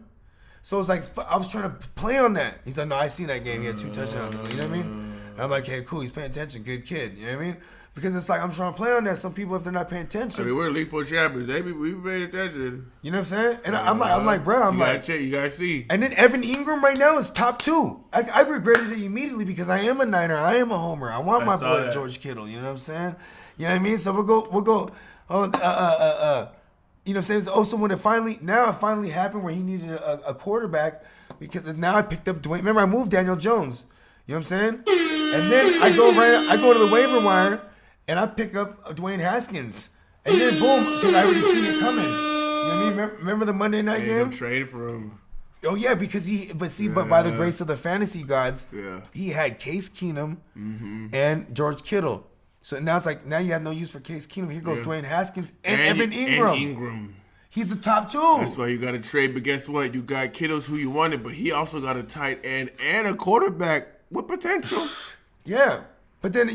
So it was like, I was trying to play on that. He's like, no, I seen that game. He had 2 touchdowns. You know what I mean? And I'm like, hey, cool. He's paying attention. Good kid. You know what I mean? Because it's like, I'm trying to play on that. Some people, if they're not paying attention. I mean, we're League 4 champions. We paid attention. You know what I'm saying? And I'm like, bro, you gotta see. And then Evan Ingram right now is top 2. I regretted it immediately because I am a Niner. I am a homer. I want my boy that. George Kittle. You know what I'm saying? You know what I mean? So we'll go. You know what I'm saying? Also, when it finally happened where he needed a quarterback, because now I picked up Dwayne. Remember, I moved Daniel Jones. You know what I'm saying? And then I go to the waiver wire and I pick up Dwayne Haskins. And then boom, because I already seen it coming. You know what I mean? Remember the Monday night game? Trade for him. Oh yeah, because but by the grace of the fantasy gods, Yeah. he had Case Keenum and George Kittle. So now it's like, now you have no use for Case Keenum. Here goes Dwayne Haskins and Evan Ingram. And Ingram. He's the top two. That's why you got to trade. But guess what? You got Kittle's who you wanted, but he also got a tight end and a quarterback with potential. Yeah. But then,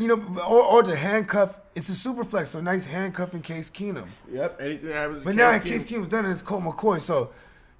or the handcuff, it's a super flex, so nice handcuff in Case Keenum. Yep, anything happens. But now Case Keenum's done it, it's Colt McCoy, so,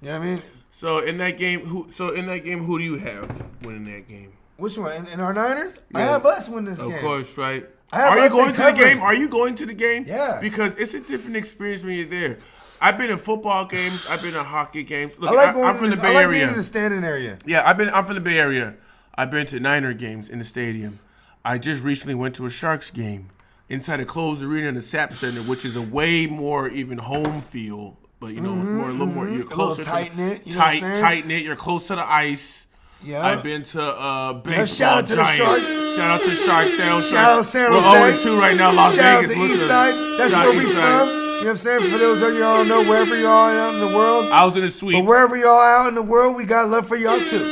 you know what I mean? So in that game, who do you have winning that game? Which one? In our Niners? Yeah. I have us win this game. Of course, right? Are you going to the game? Are you going to the game? Yeah. Because it's a different experience when you're there. I've been in football games. I've been in hockey games. Look, I'm from the Bay Area. I like being in the standing area. Yeah, I'm from the Bay Area. I've been to Niner games in the stadium. I just recently went to a Sharks game inside a closed arena in the SAP Center, which is a way more even home feel. But, it's more a little more. You're closer tight-knit. Tight-knit. You're close to the ice. Yeah. I've been to baseball shout out to Giants. the Sharks. Shout out to the Sharks. Shout out San Jose. We're 0-2 right now, Las Shout Vegas. Shout out to East Side. That's where we from. You know what I'm saying? For those of y'all who don't know, wherever y'all are out in the world. I was in the suite. But wherever y'all are out in the world, we got love for y'all too.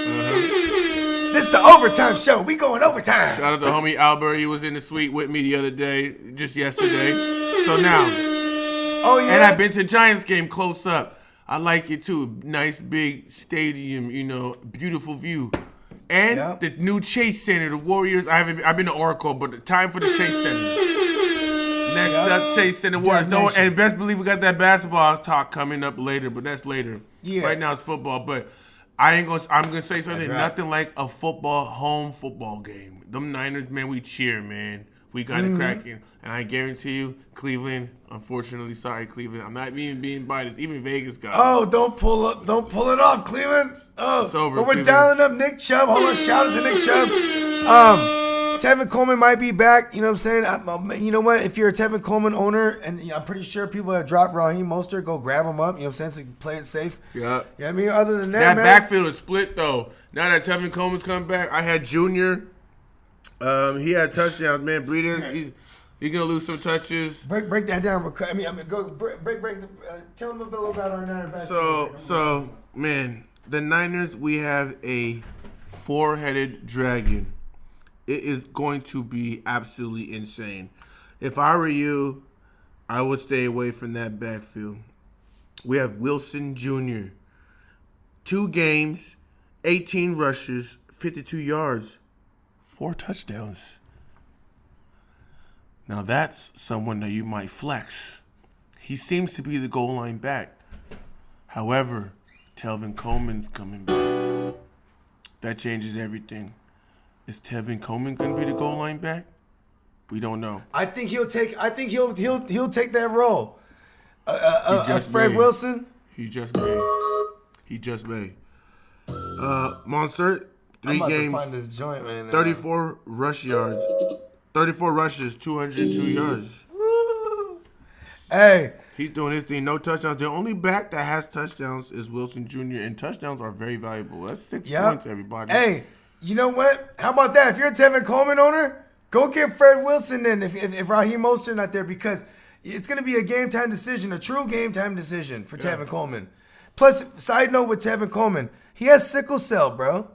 This is the overtime show. We going overtime. Shout out to homie Albert. He was in the suite with me the other day, just yesterday. So now. Oh, yeah. And I've been to Giants game close up. I like it too. Nice big stadium, beautiful view. And the new Chase Center, the Warriors. I've been to Oracle, but the time for the Chase Center. Next up, Chase Center Warriors. And best believe we got that basketball talk coming up later, but that's later. Yeah. Right now it's football, but I'm gonna say something. Right. Nothing like a home football game. Them Niners, man, we cheer, man. We got it cracking, and I guarantee you, Cleveland. Unfortunately, sorry, Cleveland. I'm not even being biased. Even Vegas got it. Oh, don't pull it off, Cleveland. Oh, it's over. But we're Cleveland. dialing up Nick Chubb. Hold on, shout out to Nick Chubb. Tevin Coleman might be back. You know what I'm saying? You know what? If you're a Tevin Coleman owner, and I'm pretty sure people that dropped Raheem Mostert, go grab him up. You know what I'm saying? So you can play it safe. Yeah. You know what I mean? Other than that man, backfield is split though. Now that Tevin Coleman's come back, I had Junior. He had touchdowns, man. Breida, he's gonna lose some touches. Break that down. Go break. Tell them a bit about our Niners backfield. So man, the Niners, we have a four-headed dragon. It is going to be absolutely insane. If I were you, I would stay away from that backfield. We have Wilson Jr. 2 games, 18 rushes, 52 yards, 4 touchdowns. Now that's someone that you might flex. He seems to be the goal line back. However, Tevin Coleman's coming back. That changes everything. Is Tevin Coleman going to be the goal line back? We don't know. I think he'll take that role. Fred may. Wilson. He just may. Monsert, 3 I'm about games, to find this joint, man. 34 rush yards, 34 rushes, 202 yards. Woo. Hey. He's doing his thing. No touchdowns. The only back that has touchdowns is Wilson Jr., and touchdowns are very valuable. That's 6 points, everybody. Hey, you know what? How about that? If you're a Tevin Coleman owner, go get Fred Wilson then if Raheem Mostert not there, because it's going to be a game-time decision, a true game-time decision for Tevin Coleman. Plus, side note with Tevin Coleman, he has sickle cell, bro.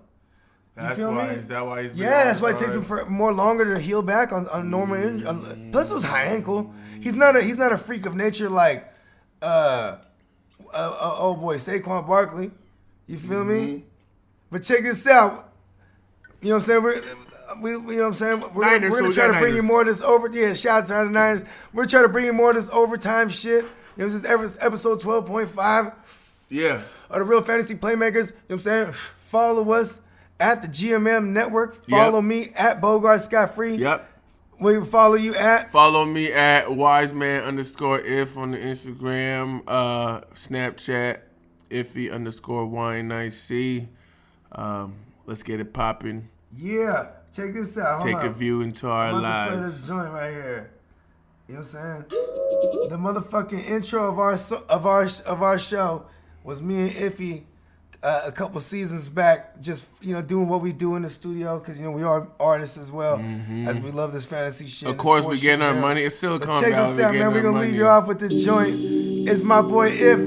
That's why. Is that why he's been that's why it takes him more longer to heal back on normal injury. Plus, it was high ankle. He's not a freak of nature like, Saquon Barkley. You feel me? But check this out. You know what I'm saying? You know what I'm saying? We're going to try to bring you more of this over. Yeah, shout out to the Niners. We're trying to bring you more of this overtime shit. You know, this is episode 12.5. Yeah. Of the Real Fantasy Playmakers. You know what I'm saying? Follow us at the GMM Network. Follow me at Bogard Scott Free. Yep. We follow you at? Follow me at wiseman_if on the Instagram, Snapchat, iffy_wine9c. Let's get it popping. Yeah. Check this out. Take a view into our I'm lives. play this joint right here. You know what I'm saying? The motherfucking intro of our show was me and Iffy a couple seasons back, just doing what we do in the studio, because we are artists as well, as we love this fantasy shit. Of course, we getting our money. It's Silicon Valley. Check this out, man. We're gonna leave you off with this joint. It's my boy If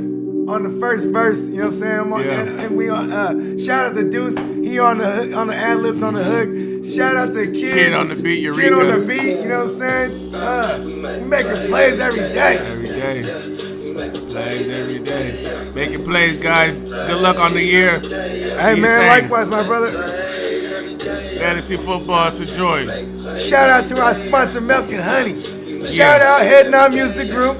on the first verse. You know what I'm saying? And we on. Shout out to Deuce. He on the hook, on the ad libs on the hook. Shout out to Kid on the beat, Eureka. Kid on the beat. You know what I'm saying? We making plays every day. Every day. Plays every day. Making plays, guys. Good luck on the year. Hey man, likewise, my brother. Fantasy football, it's a joy. Shout out to our sponsor, Milk and Honey. Shout out Head Now Music Group.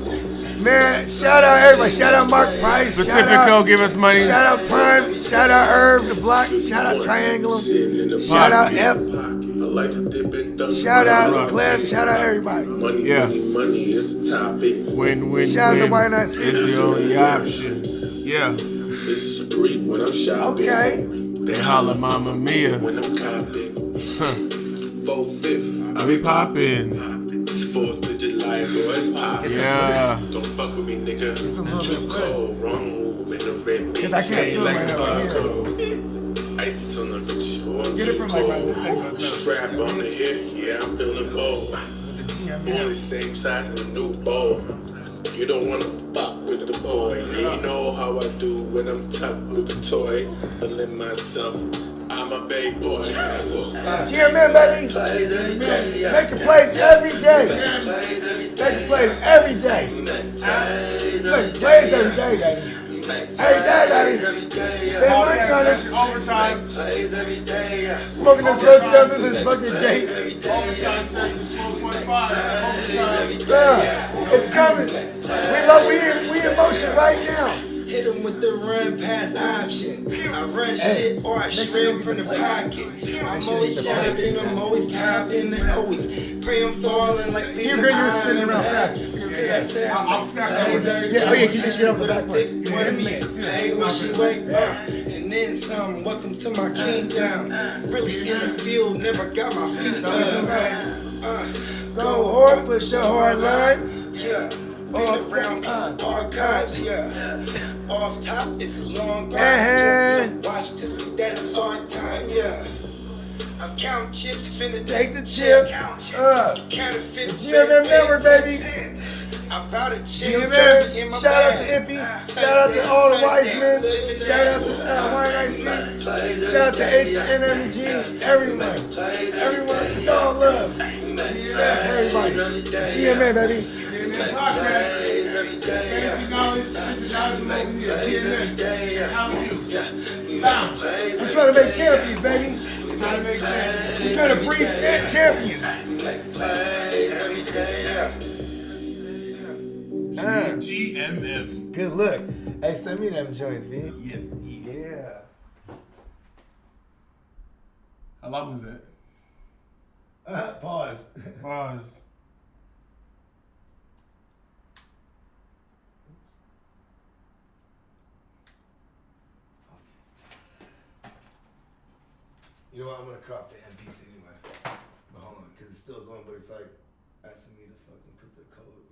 Man, shout out everybody. Shout out Mark Price. Pacifico, give us money. Shout out Prime. Shout out Herb the Block. Shout out Triangulum. Shout out Ep. Shout out Clef. Shout out everybody. Money is the topic. Win. Shout out to Why Not See. It's the only option. Yeah. This is a breed when I'm shopping. Okay. They holla Mamma Mia. When I'm copping. 4/5. I be popping. 4th of July, boys pop. Yeah. Don't fuck with me, nigga. It's a little bit Cold, wrong move in the red bitch. I can't feel like right a now, right here. barcode. Ice on the rich one. Get it from like right this angle. Strap on the hip, yeah, I'm feeling bold. The GM. Only same size as a new bowl. You don't wanna fuck with the boy. You know how I do when I'm tucked with the toy. Feeling myself, I'm a big boy. GMM, baby. Making plays every day. Making plays every day. Making plays every day, baby. Every day, baby. They money on it. Overtime. Smoking this little stuff in this fucking gate. It's coming. We in motion right now. Hit him with the run pass option. I run shit or I shred from the pocket. I'm always shopping, I'm always copping, and always pray I'm falling like these. You were spinning around fast. I'll snap that. Yeah, you just get off the back one. Hey, when she wake up, and then some. Welcome to my kingdom. Really in the field, never got my feet up. Go hard, push your hard line. Yeah. Been around archives, yeah. Off top, it's a long grind. Watch to see that it's hard time, yeah. I'm counting chips, finna Take the chip. counterfeits. GMM Network, baby. I'm about to chip. GMM. Shout out to Iffy. Shout out to all the wise men. Shout out to YNIC. Shout out to HNMG. Everyone. Everyone. It's all love. Everybody. GMM, baby. I'm trying to make champions, baby. We're trying to breed champions. GMM. Good look. Hey, send me them joints, man. Yes. Yeah. How long was that? Pause. Pause. You know what? I'm gonna cut off the MPC anyway. But hold on, because it's still going, but it's like asking me to fucking put the code,